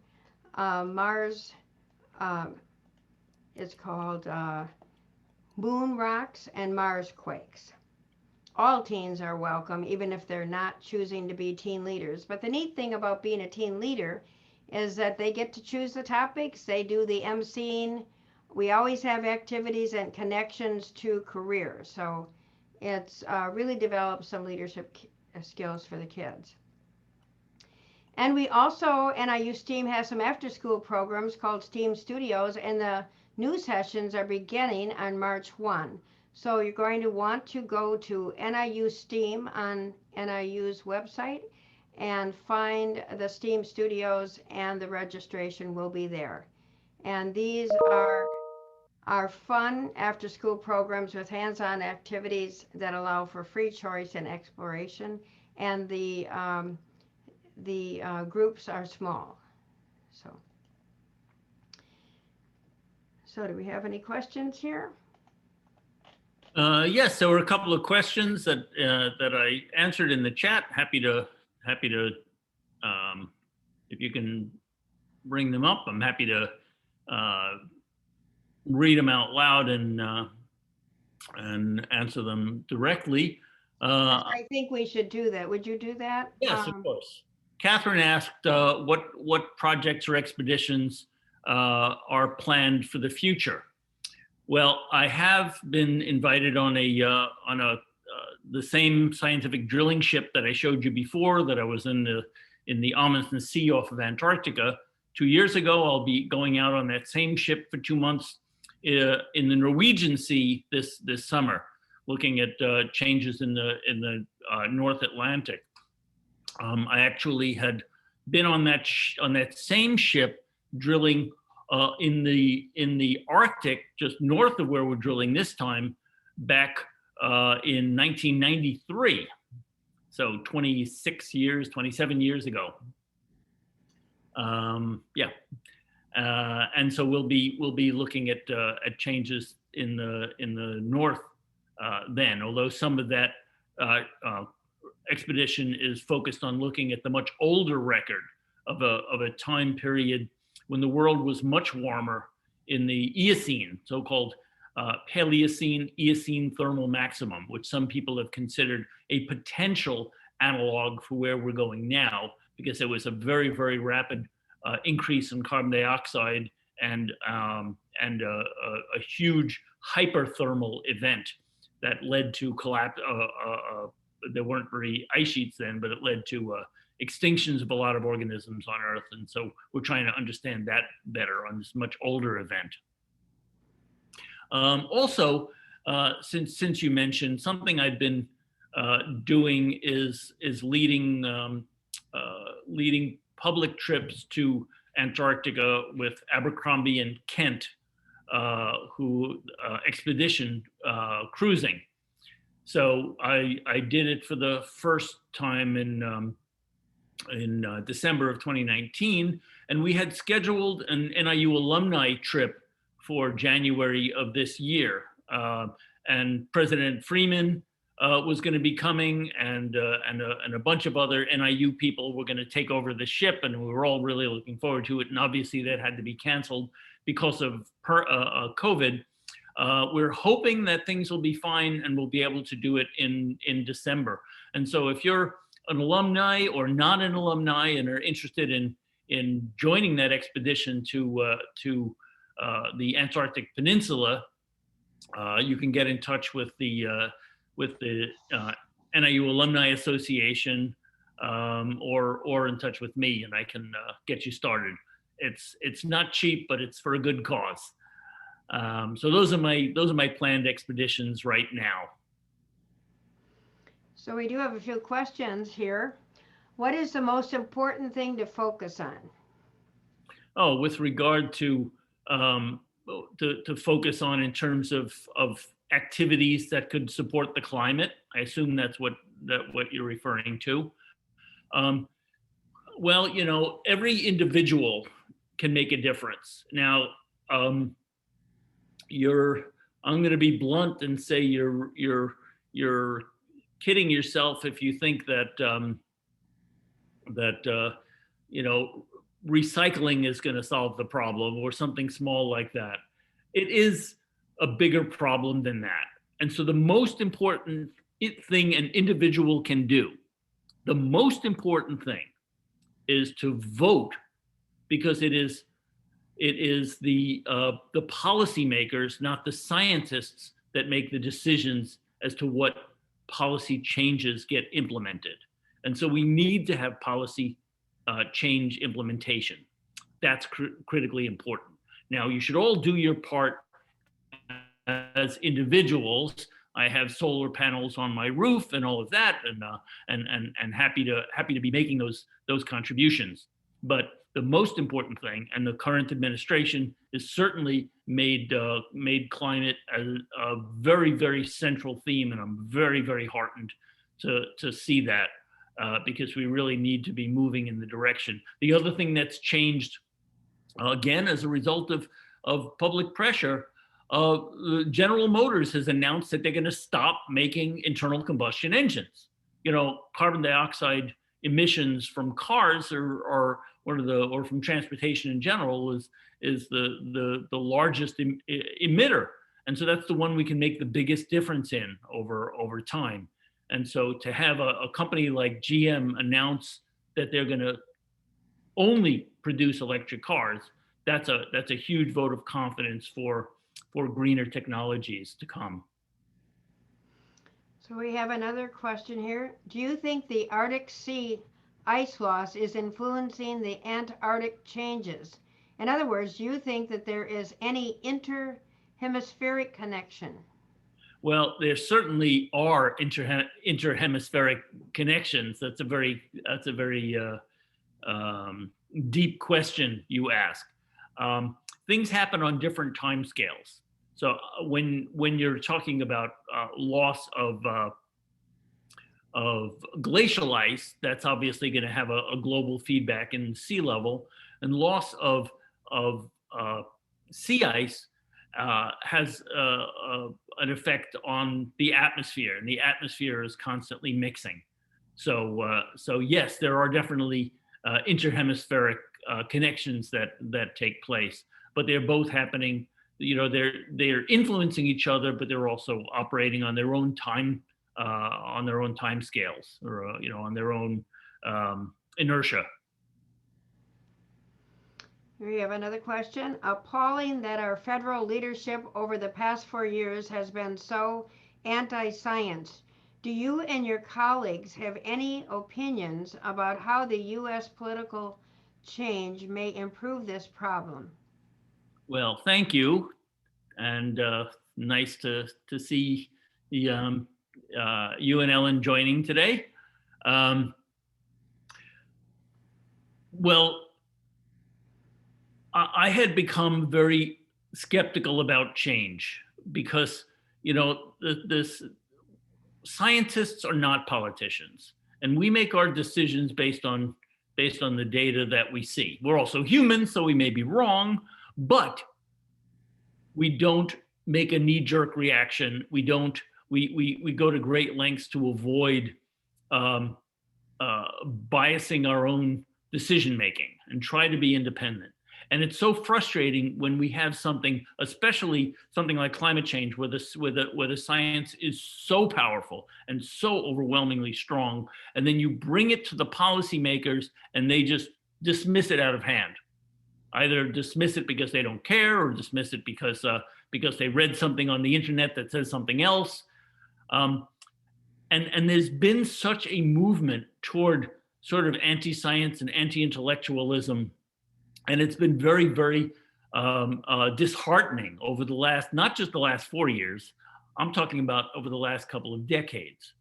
Moon Rocks and Mars Quakes. All teens are welcome, even if they're not choosing to be teen leaders. But the neat thing about being a teen leader is that they get to choose the topics, they do the emceeing. We always have activities and connections to careers. So it's really developed some leadership skills for the kids. And we also, NIU STEAM has some after school programs called STEAM Studios, and the new sessions are beginning on March 1. So you're going to want to go to NIU STEAM on NIU's website and find the STEAM Studios, and the registration will be there. And these are fun after school programs with hands-on activities that allow for free choice and exploration, and the groups are small. So do we have any questions here? Yes, there were a couple of questions that I answered in the chat. Happy to if you can bring them up, I'm happy to read them out loud and answer them directly. I think we should do that. Would you do that? Yes, of course. Catherine asked what projects or expeditions are planned for the future. Well, I have been invited on the same scientific drilling ship that I showed you before, that I was in the Amundsen Sea off of Antarctica 2 years ago. I'll be going out on that same ship for 2 months in the Norwegian Sea this summer, looking at changes in the North Atlantic. I actually had been on that same ship drilling in the Arctic, just north of where we're drilling this time, back in 1993. So 27 years ago. Yeah. And so we'll be looking at changes in the north then, although some of that expedition is focused on looking at the much older record of a time period when the world was much warmer in the Eocene, so-called Paleocene, Eocene thermal maximum, which some people have considered a potential analog for where we're going now, because there was a very, very rapid increase in carbon dioxide and a huge hyperthermal event that led to collapse. There weren't very ice sheets then, but it led to extinctions of a lot of organisms on Earth. And so we're trying to understand that better on this much older event. Also, since you mentioned, something I've been doing is leading public trips to Antarctica with Abercrombie and Kent, who expedition cruising. So I did it for the first time in December of 2019, and we had scheduled an NIU alumni trip for January of this year. And President Freeman was going to be coming, and a bunch of other NIU people were going to take over the ship, and we were all really looking forward to it. And obviously that had to be canceled because of COVID. We're hoping that things will be fine and we'll be able to do it in December. And so if you're an alumni or not an alumni and are interested in joining that expedition to the Antarctic Peninsula, you can get in touch with the NIU Alumni Association, or in touch with me, and I can get you started. It's not cheap, but it's for a good cause. So those are my planned expeditions right now. So we do have a few questions here. What is the most important thing to focus on? Oh, with regard to focus on in terms of activities that could support the climate, I assume that's what you're referring to. Well, you know, every individual can make a difference. Now, I'm going to be blunt and say you're kidding yourself if you think that you know, recycling is going to solve the problem or something small like that. It is a bigger problem than that. And so the most important thing an individual can do, the most important thing, is to vote, because it is the policymakers, not the scientists, that make the decisions as to what policy changes get implemented. And so we need to have policy change implementation. That's critically important. Now, you should all do your part as individuals. I have solar panels on my roof and all of that, and happy to be making those contributions. But the most important thing, and the current administration has certainly made climate a very, very central theme, and I'm very, very heartened to see that, because we really need to be moving in the direction. The other thing that's changed, again, as a result of public pressure, General Motors has announced that they're going to stop making internal combustion engines. Carbon dioxide emissions from cars are one of the, or from transportation in general, is the largest emitter, and so that's the one we can make the biggest difference in over time. And so to have a company like GM announce that they're going to only produce electric cars, that's a huge vote of confidence for greener technologies to come. So we have another question here. Do you think the Arctic Sea ice loss is influencing the Antarctic changes? In other words, do you think that there is any interhemispheric connection? Well, there certainly are interhemispheric connections. That's a very deep question you ask. Things happen on different time scales. So when you're talking about loss of glacial ice, that's obviously going to have a global feedback in sea level, and loss of sea ice has an effect on the atmosphere, and the atmosphere is constantly mixing. So yes, there are definitely interhemispheric connections that take place, but they're both happening. They're influencing each other, but they're also operating on their own time scales, or on their own inertia. We have another question. Appalling that our federal leadership over the past 4 years has been so anti-science. Do you and your colleagues have any opinions about how the U.S. political change may improve this problem? Well, thank you, and nice to see you and Ellen joining today. Well, I had become very skeptical about change because this scientists are not politicians, and we make our decisions based on the data that we see. We're also humans, so we may be wrong, but we don't make a knee-jerk reaction. We go to great lengths to avoid biasing our own decision making and try to be independent. And it's so frustrating when we have something, especially something like climate change, where the science is so powerful and so overwhelmingly strong, and then you bring it to the policymakers and they just dismiss it out of hand. Either dismiss it because they don't care, or dismiss it because they read something on the internet that says something else. And there's been such a movement toward sort of anti-science and anti-intellectualism, and it's been very, very disheartening over the last, not just the last 4 years, I'm talking about over the last couple of decades.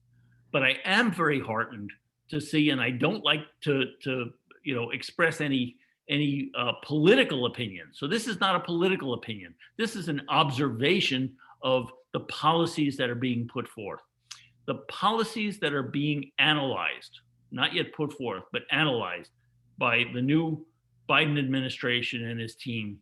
But I am very heartened to see, and I don't like to express any political opinion. So this is not a political opinion. This is an observation of the policies that are being put forth. The policies that are being analyzed, not yet put forth, but analyzed by the new Biden administration and his team,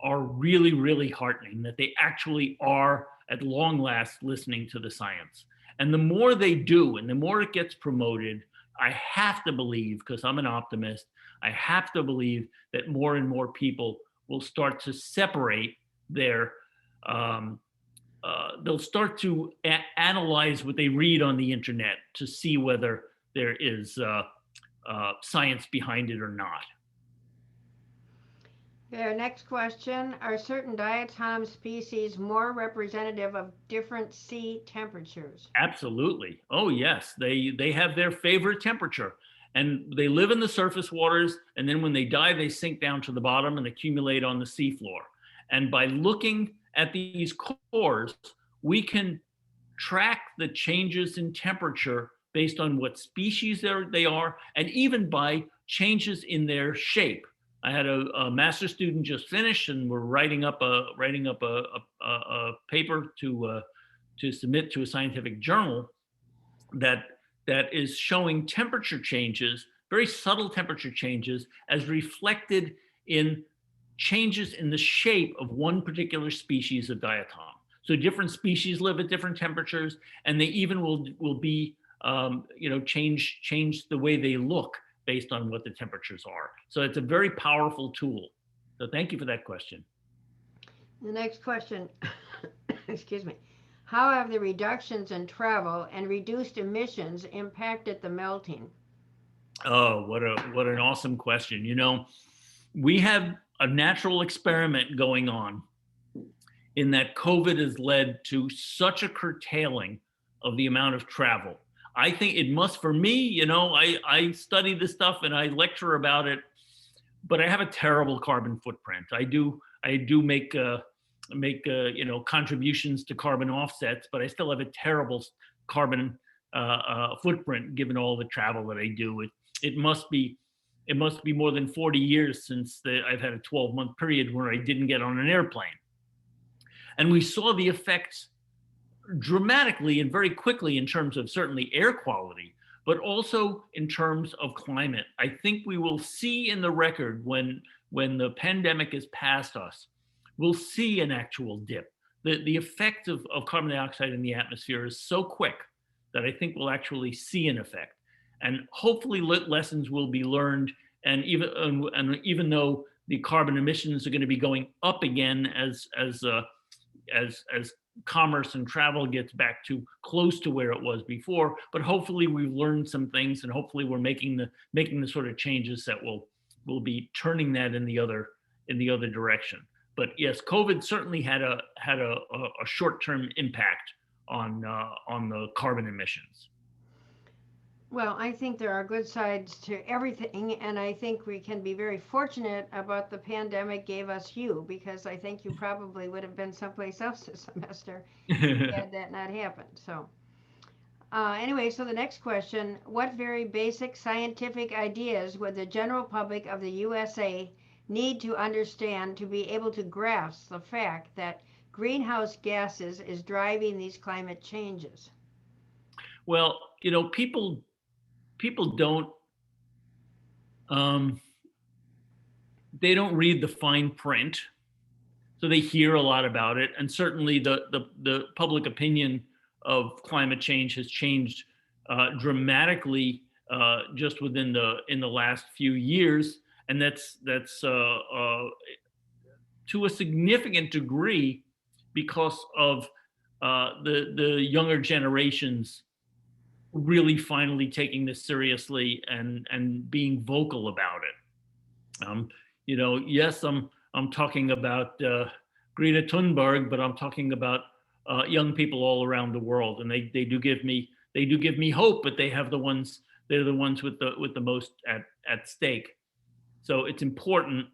are really, really heartening, that they actually are at long last listening to the science. And the more they do, and the more it gets promoted, I have to believe, because I'm an optimist, I have to believe that more and more people will start to separate their, they'll start to analyze what they read on the internet to see whether there is science behind it or not. Okay, our next question. Are certain diatom species more representative of different sea temperatures? Absolutely. Oh, yes. They have their favorite temperature. And they live in the surface waters, and then when they die, they sink down to the bottom and accumulate on the seafloor. And by looking at these cores, we can track the changes in temperature based on what species they are, and even by changes in their shape. I had a master's student just finished, and we're writing up a paper to submit to a scientific journal that is showing temperature changes, very subtle temperature changes, as reflected in changes in the shape of one particular species of diatom. So different species live at different temperatures, and they even will be change the way they look based on what the temperatures are. So it's a very powerful tool. So thank you for that question. The next question, excuse me. How have the reductions in travel and reduced emissions impacted the melting? Oh, what an awesome question. You know, we have a natural experiment going on in that COVID has led to such a curtailing of the amount of travel. I think it must, for me, you know, I study this stuff and I lecture about it, but I have a terrible carbon footprint. I do make contributions to carbon offsets, but I still have a terrible carbon footprint given all the travel that I do. It must be more than 40 years since I've had a 12-month period where I didn't get on an airplane. And we saw the effects dramatically and very quickly in terms of certainly air quality, but also in terms of climate. I think we will see in the record when the pandemic is past us, we'll see an actual dip. The effect of carbon dioxide in the atmosphere is so quick that I think we'll actually see an effect. And hopefully lessons will be learned. And even though the carbon emissions are going to be going up again as commerce and travel gets back to close to where it was before, but hopefully we've learned some things, and hopefully we're making the sort of changes that will be turning that in the other direction. But yes, COVID certainly had a short-term impact on the carbon emissions. Well, I think there are good sides to everything, and I think we can be very fortunate about the pandemic gave us you, because I think you probably would have been someplace else this semester had that not happened. So anyway, so the next question, what very basic scientific ideas would the general public of the USA need to understand to be able to grasp the fact that greenhouse gases is driving these climate changes? Well, you know, people don't they don't read the fine print, so they hear a lot about it, and certainly the public opinion of climate change has changed dramatically just within the last few years, and that's to a significant degree because of the younger generations really finally taking this seriously and being vocal about it. You know, yes, I'm talking about Greta Thunberg, but I'm talking about young people all around the world, and they do give me hope, but they're the ones with the most at stake. So it's important.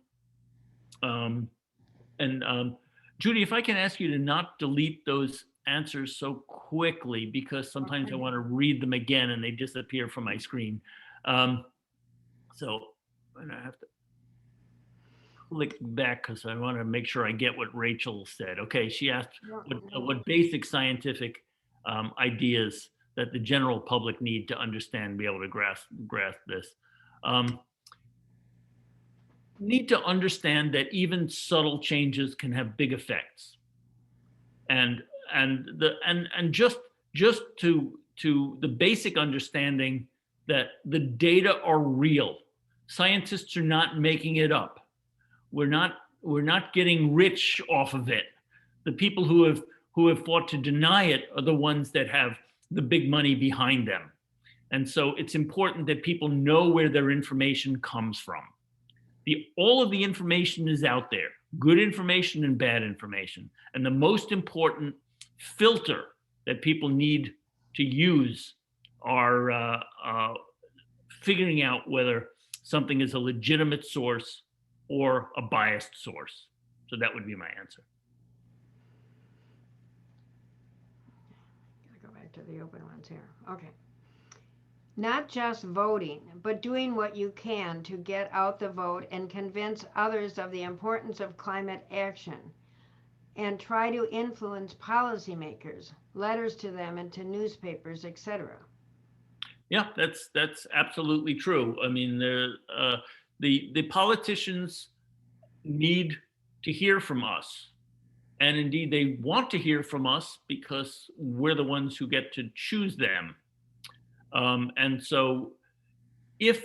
Judy, if I can ask you to not delete those answers so quickly, because sometimes I want to read them again and they disappear from my screen. So I have to click back because I want to make sure I get what Rachel said. Okay, she asked what basic scientific ideas that the general public need to understand, be able to grasp this. Need to understand that even subtle changes can have big effects, and just to the basic understanding that the data are real. Scientists are not making it up. We're not getting rich off of it. The people who have fought to deny it are the ones that have the big money behind them. And so it's important that people know where their information comes from. All of the information is out there, good information and bad information. And the most important filter that people need to use are figuring out whether something is a legitimate source or a biased source. So that would be my answer. Gotta go back to the open ones here. Okay. Not just voting, but doing what you can to get out the vote and convince others of the importance of climate action, and try to influence policymakers, letters to them and to newspapers, etc. Yeah, that's absolutely true. I mean, the politicians need to hear from us, and indeed they want to hear from us because we're the ones who get to choose them. And so, if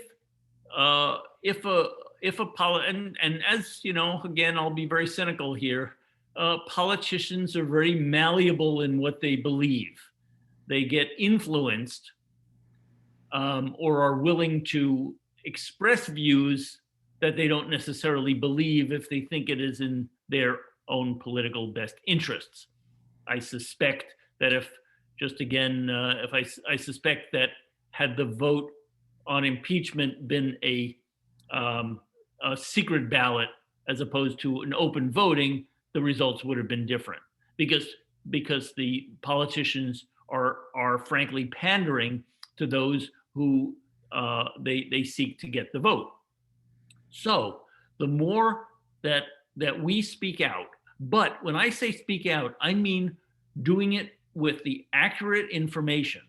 if a and as you know, again, I'll be very cynical here. Politicians are very malleable in what they believe. They get influenced or are willing to express views that they don't necessarily believe if they think it is in their own political best interests. I suspect that if, just again, if I suspect that had the vote on impeachment been a secret ballot as opposed to an open voting, the results would have been different because the politicians are frankly pandering to those who they seek to get the vote. So the more that we speak out, but when I say speak out, I mean doing it with the accurate information.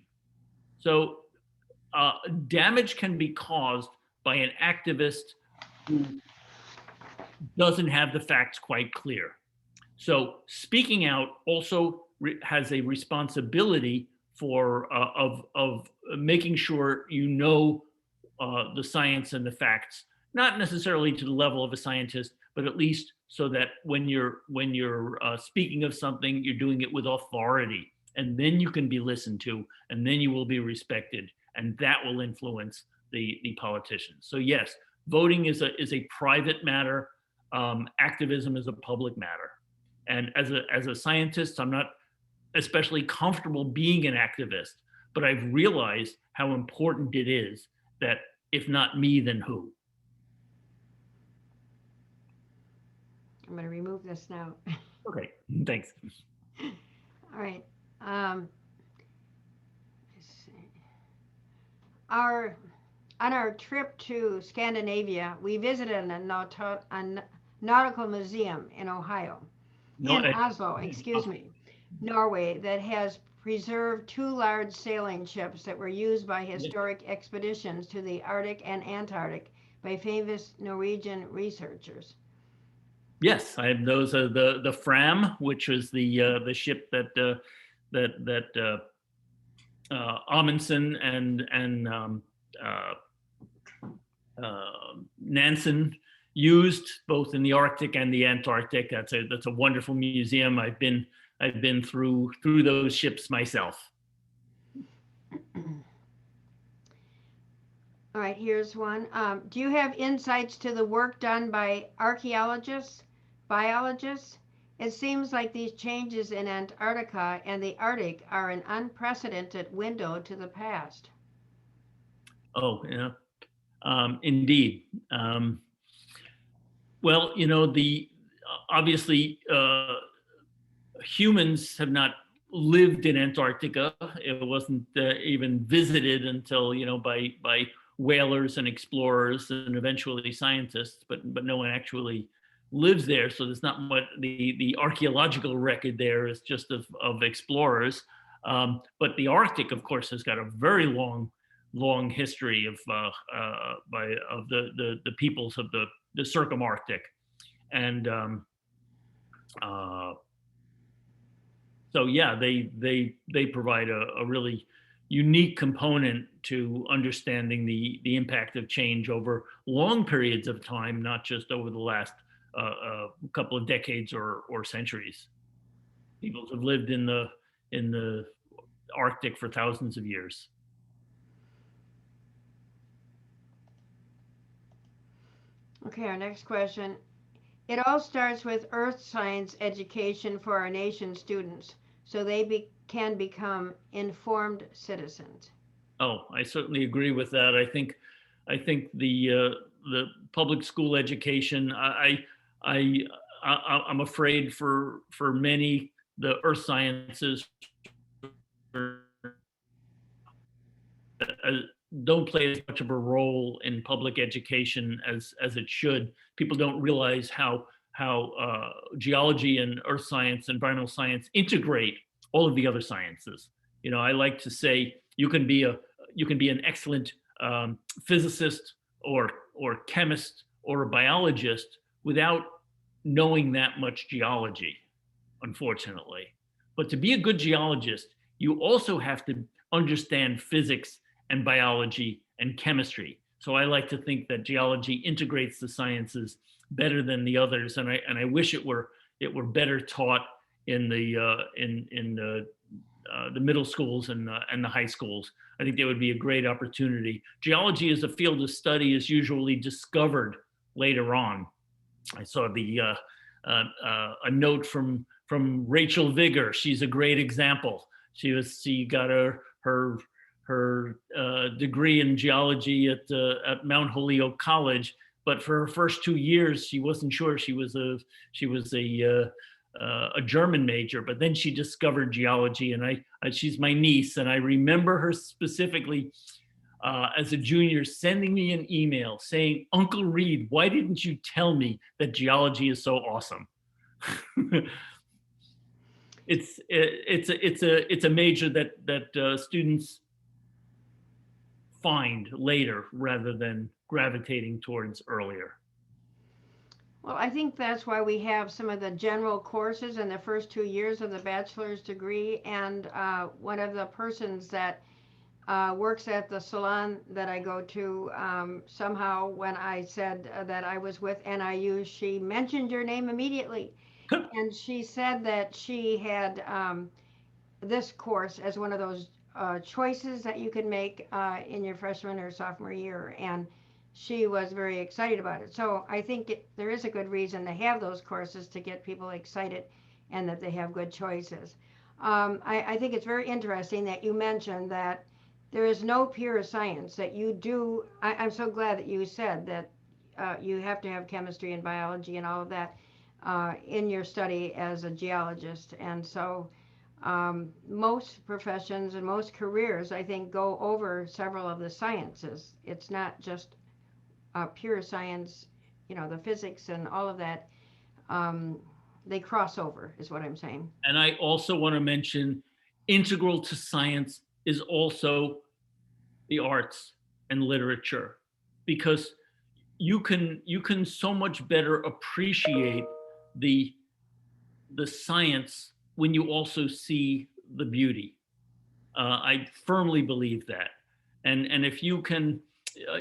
So damage can be caused by an activist who doesn't have the facts quite clear. So speaking out also has a responsibility for of making sure you know the science and the facts, not necessarily to the level of a scientist, but at least so that when you're speaking of something, you're doing it with authority, and then you can be listened to, and then you will be respected, and that will influence the politicians. So yes, voting is a private matter. Activism is a public matter. And as a scientist, I'm not especially comfortable being an activist, but I've realized how important it is that if not me, then who? I'm going to remove this now. Okay, thanks. All right. Let's see. On our trip to Scandinavia, we visited a nautical museum in Oslo, excuse me, Norway, that has preserved 2 large sailing ships that were used by historic expeditions to the Arctic and Antarctic by famous Norwegian researchers. Yes, I have those. The Fram, which was the ship that Amundsen and Nansen used both in the Arctic and the Antarctic. That's a wonderful museum. I've been through those ships myself. All right, here's one. Do you have insights to the work done by archaeologists, biologists? It seems like these changes in Antarctica and the Arctic are an unprecedented window to the past. Oh, yeah, indeed. Well, you know, obviously humans have not lived in Antarctica. It wasn't even visited until, you know, by whalers and explorers and eventually scientists, but no one actually lives there. So there's not much, the archaeological record there is just of explorers. But the Arctic, of course, has got a very long history of the peoples of the circumarctic. And so yeah, they provide a really unique component to understanding the impact of change over long periods of time, not just over the last couple of decades or centuries. Peoples have lived in the Arctic for thousands of years. Okay, our next question. It all starts with earth science education for our nation's students so they can become informed citizens. Oh, I certainly agree with that. I think I think the public school education, I'm afraid for many, the earth sciences uh, don't play as much of a role in public education as it should. People don't realize how geology and earth science, environmental science integrate all of the other sciences. You know, I like to say you can be an excellent physicist or chemist or a biologist without knowing that much geology, unfortunately. But to be a good geologist, you also have to understand physics and biology and chemistry. So I like to think that geology integrates the sciences better than the others, and I wish it were better taught in the middle schools and the high schools. I think that would be a great opportunity. Geology as a field of study is usually discovered later on. I saw a note from Rachel Vigor. She's a great example. She got her degree in geology at Mount Holyoke College, but for her first 2 years, she wasn't sure she was a German major. But then she discovered geology, and she's my niece, and I remember her specifically as a junior sending me an email saying, "Uncle Reed, why didn't you tell me that geology is so awesome?" It's a major that students find later rather than gravitating towards earlier. Well, I think that's why we have some of the general courses in the first 2 years of the bachelor's degree. And one of the persons that works at the salon that I go to, somehow when I said that I was with NIU, she mentioned your name immediately. And she said that she had this course as one of those choices that you can make in your freshman or sophomore year. And she was very excited about it. So I think there is a good reason to have those courses to get people excited and that they have good choices. I think it's very interesting that you mentioned that there is no pure science that you do. I'm so glad that you said that you have to have chemistry and biology and all of that in your study as a geologist. And so most professions and most careers, I think, go over several of the sciences. It's not just pure science, the physics and all of that. They cross over, is what I'm saying. And I also want to mention, integral to science is also the arts and literature, because you can so much better appreciate the science when you also see the beauty. I firmly believe that, and if you can,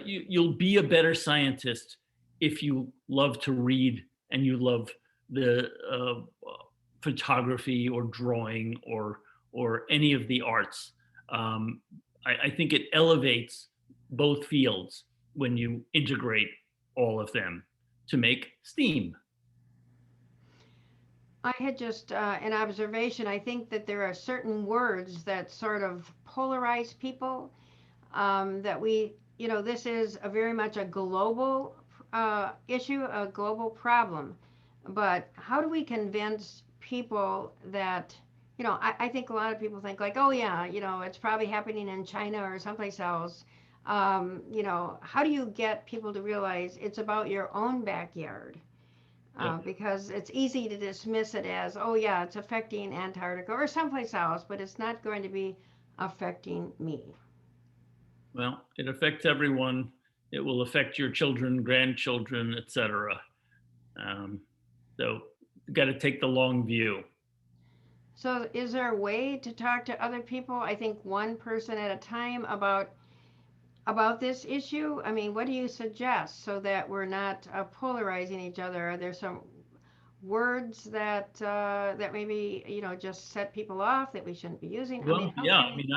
you'll be a better scientist if you love to read and you love the photography or drawing or any of the arts. I think it elevates both fields when you integrate all of them to make STEAM. I had just an observation. I think that there are certain words that sort of polarize people. That this is very much a global issue, a global problem. But how do we convince people that, I think a lot of people think like, oh yeah, it's probably happening in China or someplace else. How do you get people to realize it's about your own backyard? Because it's easy to dismiss it as, oh yeah, it's affecting Antarctica or someplace else, but it's not going to be affecting me. Well, it affects everyone. It will affect your children, grandchildren, etc. So you got to take the long view. So is there a way to talk to other people? I think one person at a time about this issue. I mean, what do you suggest so that we're not polarizing each other? Are there some words that that maybe just set people off that we shouldn't be using? Well, yeah. I mean,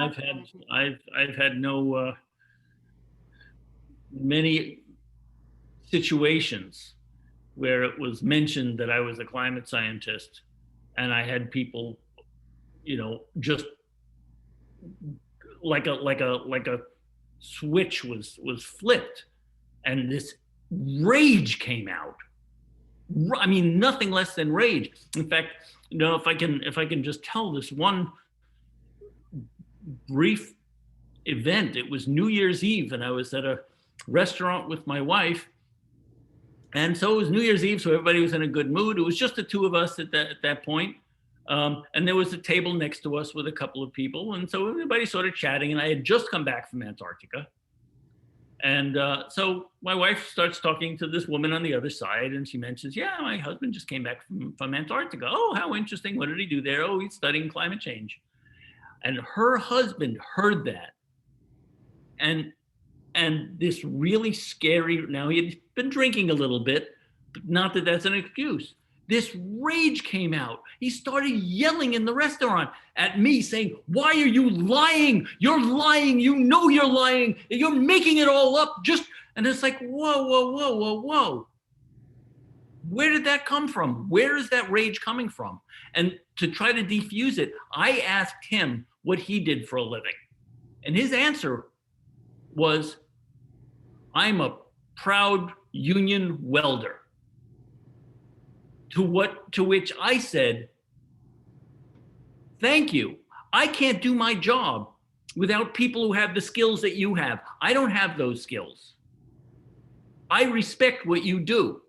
I've had no many situations where it was mentioned that I was a climate scientist, and I had people, just like a switch was flipped. and this rage came out. I mean, nothing less than rage. In fact, if I can just tell this one brief event. It was New Year's Eve, and I was at a restaurant with my wife. And so it was New Year's Eve, so everybody was in a good mood. It was just the two of us at that point. And there was a table next to us with a couple of people. And so everybody sort of chatting, and I had just come back from Antarctica. And so my wife starts talking to this woman on the other side, and she mentions, yeah, my husband just came back from Antarctica. Oh, how interesting. What did he do there? Oh, he's studying climate change. And her husband heard that. And this really scary, now he had been drinking a little bit, but not that that's an excuse. This rage came out. He started yelling in the restaurant at me saying, why are you lying? You're lying. You know you're lying. You're making it all up. And it's like, whoa, whoa, whoa, whoa, whoa. Where did that come from? Where is that rage coming from? And to try to defuse it, I asked him what he did for a living. And his answer was, I'm a proud union welder. To which I said, thank you. I can't do my job without people who have the skills that you have. I don't have those skills. I respect what you do.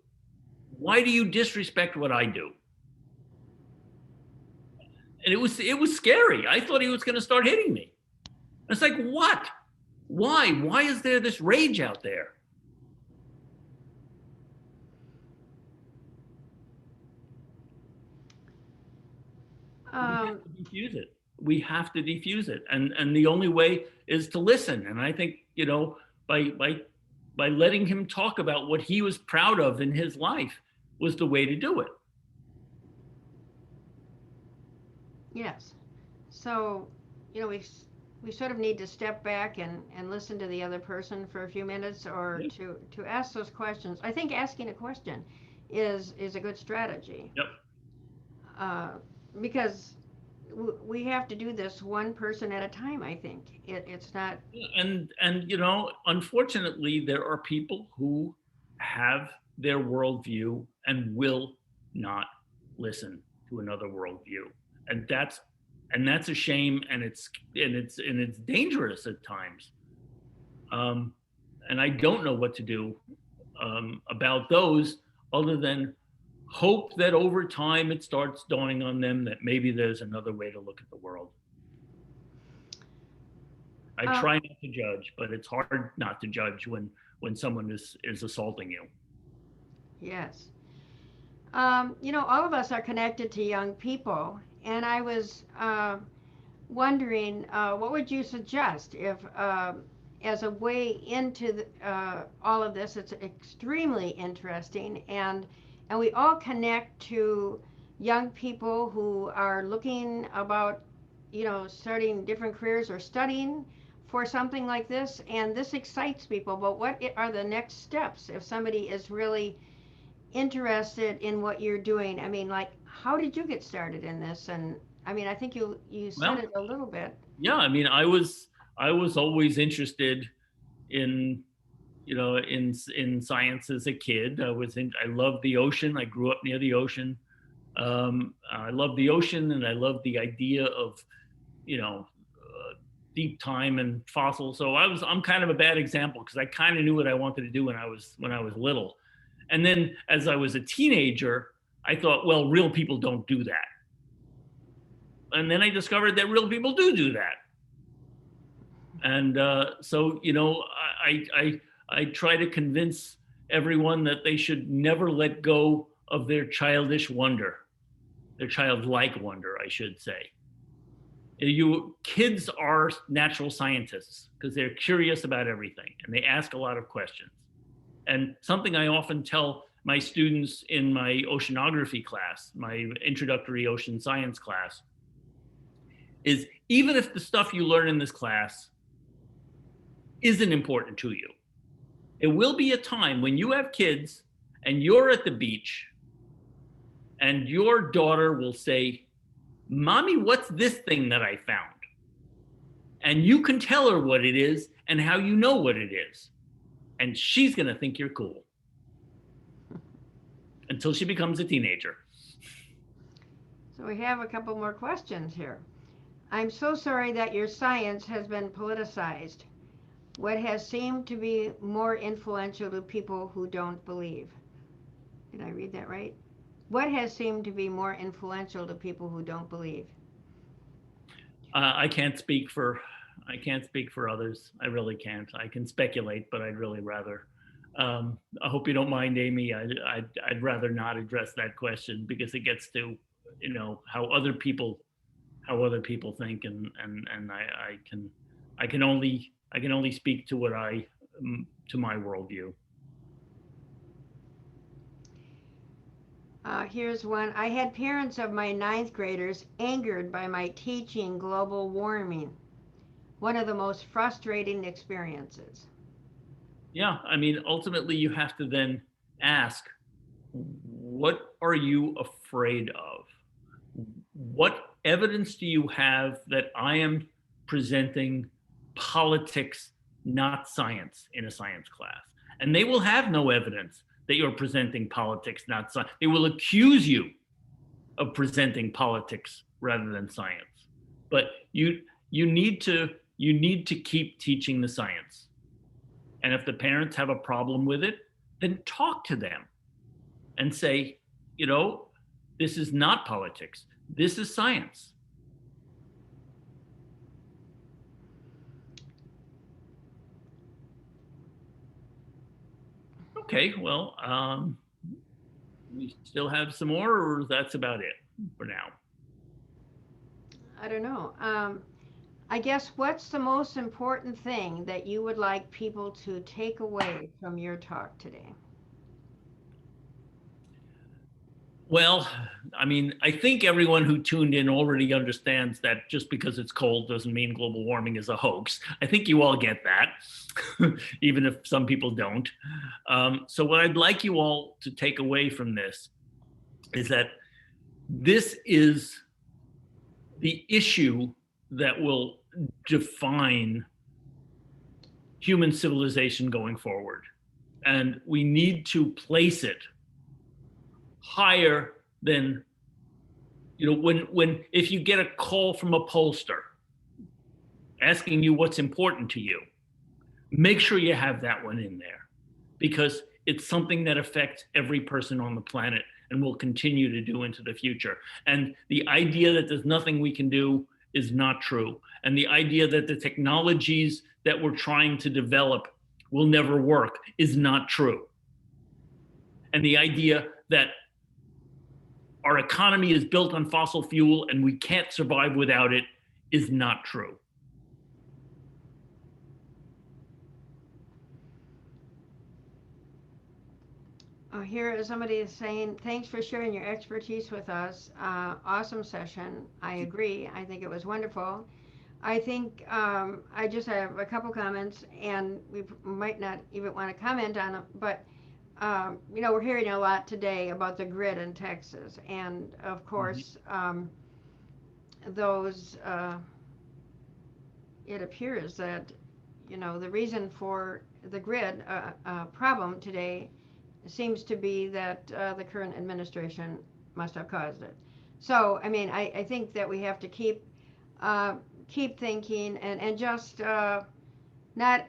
Why do you disrespect what I do? And it was scary. I thought he was going to start hitting me. It's like, what? Why? Why is there this rage out there? We have to defuse it. We have to defuse it. And the only way is to listen. And I think, by letting him talk about what he was proud of in his life was the way to do it. Yes. So, we sort of need to step back and listen to the other person for a few minutes, or to ask those questions. I think asking a question is a good strategy. Yep. Because we have to do this one person at a time. I think it's not. And unfortunately, there are people who have their worldview and will not listen to another worldview, and that's a shame, and it's dangerous at times. And I don't know what to do about those, other than hope that over time it starts dawning on them that maybe there's another way to look at the world. I try not to judge, but it's hard not to judge when someone is assaulting you. Yes. All of us are connected to young people, and I was wondering, what would you suggest if, as a way into all of this? It's extremely interesting, and we all connect to young people who are looking about, starting different careers or studying for something like this, and this excites people. But what are the next steps if somebody is really interested in what you're doing? I mean, like, how did you get started in this? And I mean, I think you said it a little bit. Yeah, I mean, I was always interested in science as a kid. I loved the ocean. I grew up near the ocean. I love the ocean, and I love the idea of, deep time and fossils. So I'm kind of a bad example, because I kind of knew what I wanted to do when I was little. And then as I was a teenager, I thought, well, real people don't do that. And then I discovered that real people do that. And so, I try to convince everyone that they should never let go of their childish wonder, their childlike wonder, I should say. Kids are natural scientists because they're curious about everything, and they ask a lot of questions. And something I often tell my students in my oceanography class, my introductory ocean science class, is even if the stuff you learn in this class isn't important to you, it will be a time when you have kids and you're at the beach and your daughter will say, Mommy, what's this thing that I found? And you can tell her what it is and how you know what it is. and she's going to think you're cool until she becomes a teenager. So we have a couple more questions here. I'm so sorry that your science has been politicized. What has seemed to be more influential to people who don't believe? Did I read that right? What has seemed to be more influential to people who don't believe? I can't speak for others. I really can't. I can speculate, but I'd really rather. I hope you don't mind, Amy. I'd rather not address that question because it gets to, how other people think, and I can only speak to to my worldview. Here's one. I had parents of my ninth graders angered by my teaching global warming. One of the most frustrating experiences. Yeah, I mean, ultimately, you have to then ask, what are you afraid of? What evidence do you have that I am presenting politics, not science, in a science class? And they will have no evidence that you're presenting politics, not science. They will accuse you of presenting politics rather than science. But you need to keep teaching the science. And if the parents have a problem with it, then talk to them and say, this is not politics. This is science. Okay, well, we still have some more, or that's about it for now? I don't know. I guess what's the most important thing that you would like people to take away from your talk today? Well, I mean, I think everyone who tuned in already understands that just because it's cold doesn't mean global warming is a hoax. I think you all get that, even if some people don't. So what I'd like you all to take away from this is that this is the issue that will define human civilization going forward. And we need to place it higher than, when if you get a call from a pollster asking you what's important to you, make sure you have that one in there, because it's something that affects every person on the planet and will continue to do into the future. And the idea that there's nothing we can do is not true. And the idea that the technologies that we're trying to develop will never work is not true. And the idea that our economy is built on fossil fuel and we can't survive without it is not true. Here is somebody saying, thanks for sharing your expertise with us. Awesome session. I agree. I think it was wonderful. I think I just have a couple comments, and we might not even want to comment on them, but we're hearing a lot today about the grid in Texas, and of course, those, it appears that, the reason for the grid problem today seems to be that the current administration must have caused it. So, I mean, I think that we have to keep thinking and just not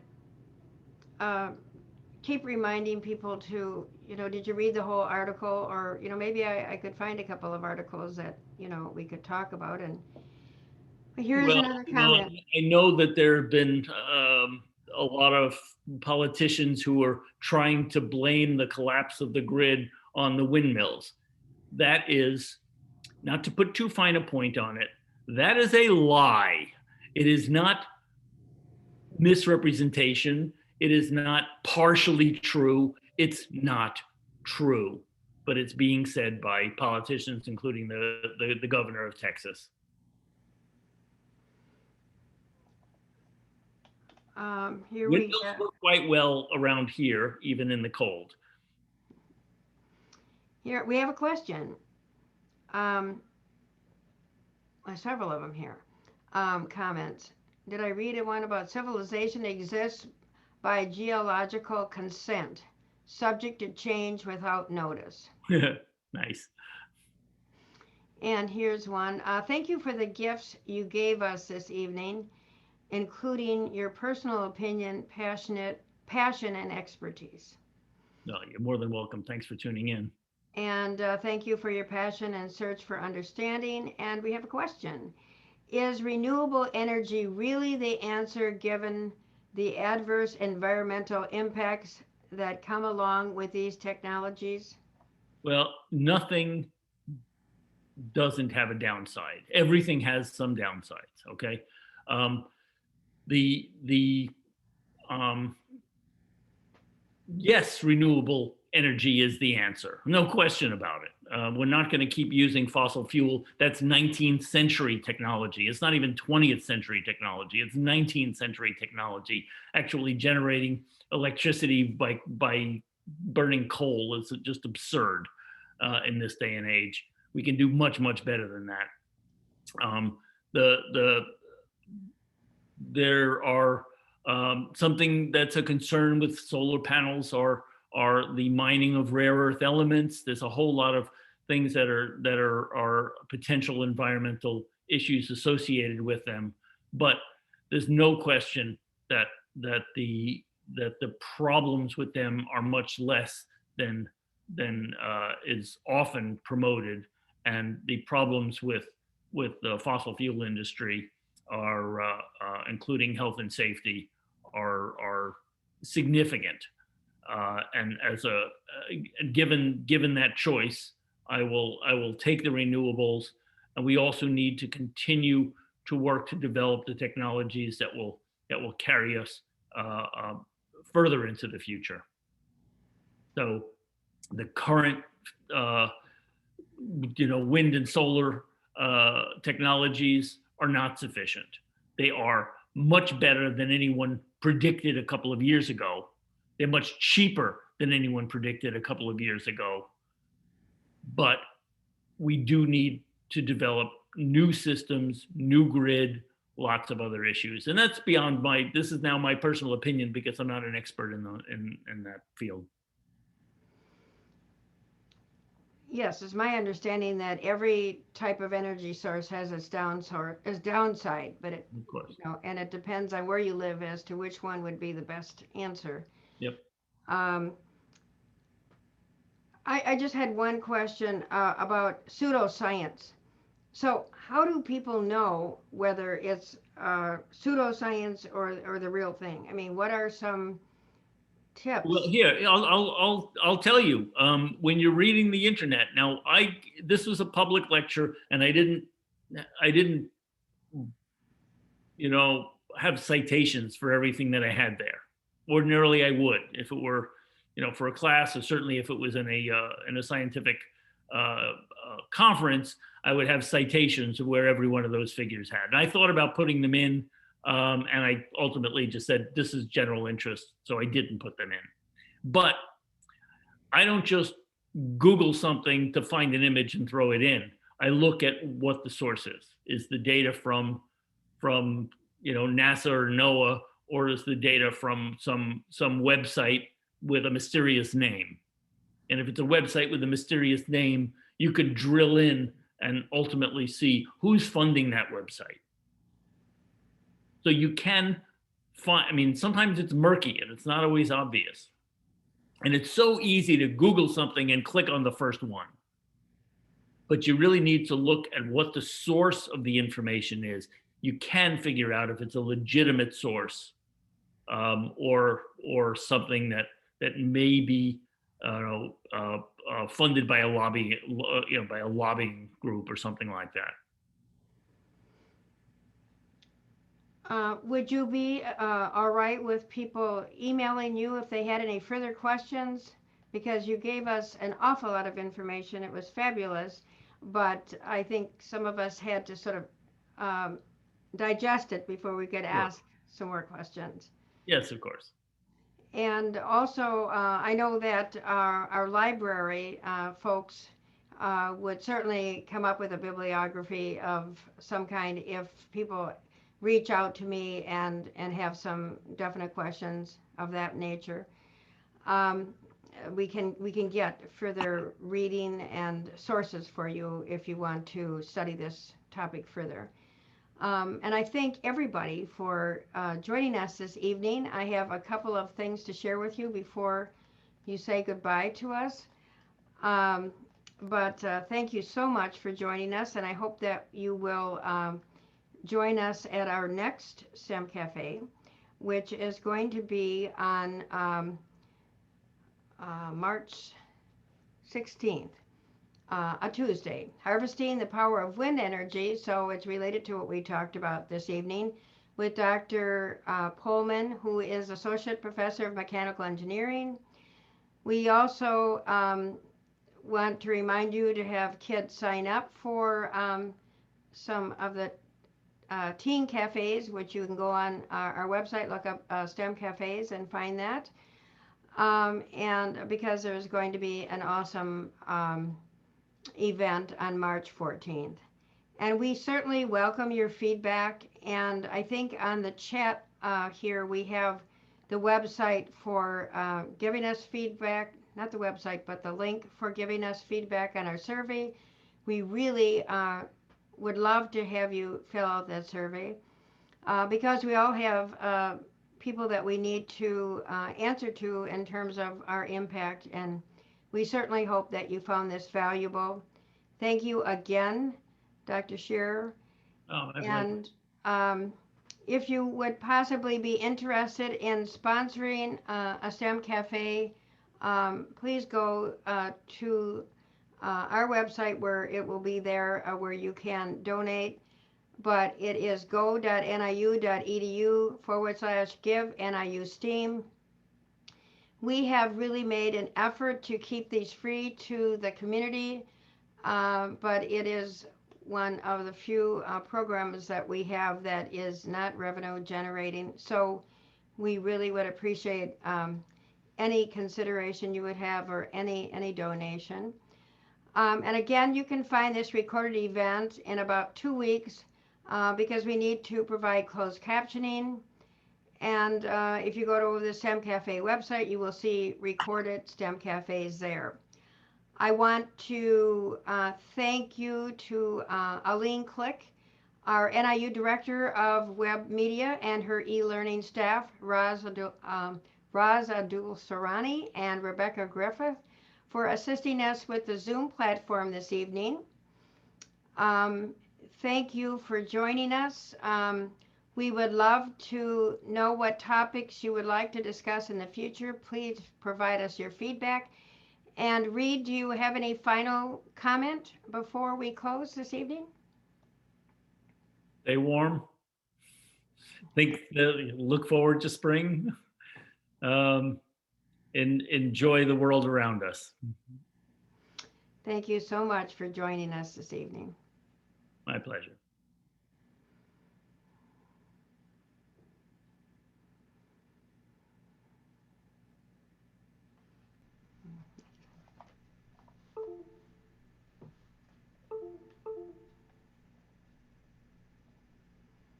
keep reminding people to, did you read the whole article? Or, maybe I could find a couple of articles that, we could talk about. And here's another comment. I know that there have been a lot of politicians who are trying to blame the collapse of the grid on the windmills. That is, not to put too fine a point on it, that is a lie. It is not misrepresentation. It is not partially true. It's not true, but it's being said by politicians, including the governor of Texas. Here Windmills work quite well around here, even in the cold. Here we have a question. Several of them here. Comments. Did I read one about civilization exists by geological consent, subject to change without notice. Nice. And here's one. Thank you for the gifts you gave us this evening, including your personal opinion, passion, and expertise. No, you're more than welcome. Thanks for tuning in. And thank you for your passion and search for understanding. And we have a question. Is renewable energy really the answer given the adverse environmental impacts that come along with these technologies? Well, nothing doesn't have a downside. Everything has some downsides. Okay. Um, the yes, renewable energy is the answer. No question about it. We're not going to keep using fossil fuel. That's 19th century technology. It's not even 20th century technology. It's 19th century technology. Actually generating electricity by burning coal is just absurd in this day and age. We can do much, much better than that. There are something that's a concern with solar panels are the mining of rare earth elements. There's a whole lot of things that are potential environmental issues associated with them, but there's no question that the problems with them are much less than is often promoted, and the problems with the fossil fuel industry are including health and safety are significant. And as a given that choice, I will take the renewables, and we also need to continue to work to develop the technologies that will carry us further into the future. So the current wind and solar technologies are not sufficient. They are much better than anyone predicted a couple of years ago. They're much cheaper than anyone predicted a couple of years ago. But we do need to develop new systems, new grid, lots of other issues. And that's beyond this is now my personal opinion because I'm not an expert in that field. Yes, it's my understanding that every type of energy source has its downside, but Of course. and it depends on where you live as to which one would be the best answer. Yep. I just had one question about pseudoscience. So how do people know whether it's pseudoscience or the real thing? I mean, what are some tips? Well, here I'll tell you. When you're reading the internet now, this was a public lecture, and I didn't have citations for everything that I had there. Ordinarily, I would if it were for a class, or certainly if it was in a scientific conference, I would have citations of where every one of those figures had. And I thought about putting them in. And I ultimately just said, this is general interest, so I didn't put them in. But I don't just Google something to find an image and throw it in. I look at what the source is. Is the data from NASA or NOAA, or is the data from some website with a mysterious name? And if it's a website with a mysterious name, you could drill in and ultimately see who's funding that website. So you can find, sometimes it's murky and it's not always obvious. And it's so easy to Google something and click on the first one. But you really need to look at what the source of the information is. You can figure out if it's a legitimate source, or something that may be funded by a lobbying group or something like that. Would you be all right with people emailing you if they had any further questions? Because you gave us an awful lot of information. It was fabulous, but I think some of us had to sort of digest it before we could ask some more questions. Yes, of course. And also, I know that our library folks would certainly come up with a bibliography of some kind if people reach out to me and have some definite questions. of that nature. We can get further reading and sources for you if you want to study this topic further. And I thank everybody for joining us this evening. I have a couple of things to share with you before you say goodbye to us. But thank you so much for joining us, and I hope that you will join us at our next STEM Cafe, which is going to be on March 16th. A Tuesday, harvesting the power of wind energy. So it's related to what we talked about this evening with Dr. Pullman, who is Associate Professor of Mechanical Engineering. We also want to remind you to have kids sign up for some of the teen cafes, which you can go on our website, look up STEM cafes and find that. And because there's going to be an awesome event on March 14th. And we certainly welcome your feedback. And I think on the chat here we have the website for giving us feedback, not the website, but the link for giving us feedback on our survey. We really would love to have you fill out that survey because we all have people that we need to answer to in terms of our impact, and we certainly hope that you found this valuable. Thank you again, Dr. Shearer. And if you would possibly be interested in sponsoring a STEM Cafe, please go to our website where it will be there where you can donate. But it is go.niu.edu/give-NIU-STEAM. We have really made an effort to keep these free to the community, but it is one of the few programs that we have that is not revenue generating. So we really would appreciate any consideration you would have or any donation. And again, you can find this recorded event in about 2 weeks because we need to provide closed captioning. And if you go to the STEM Cafe website, you will see recorded STEM Cafes there. I want to thank you to Aline Click, our NIU Director of Web Media, and her e-learning staff, Raz Abdul-Sarani and Rebecca Griffith, for assisting us with the Zoom platform this evening. Thank you for joining us. We would love to know what topics you would like to discuss in the future. Please provide us your feedback. And Reed, do you have any final comment before we close this evening? Stay warm. Look forward to spring. And enjoy the world around us. Thank you so much for joining us this evening. My pleasure.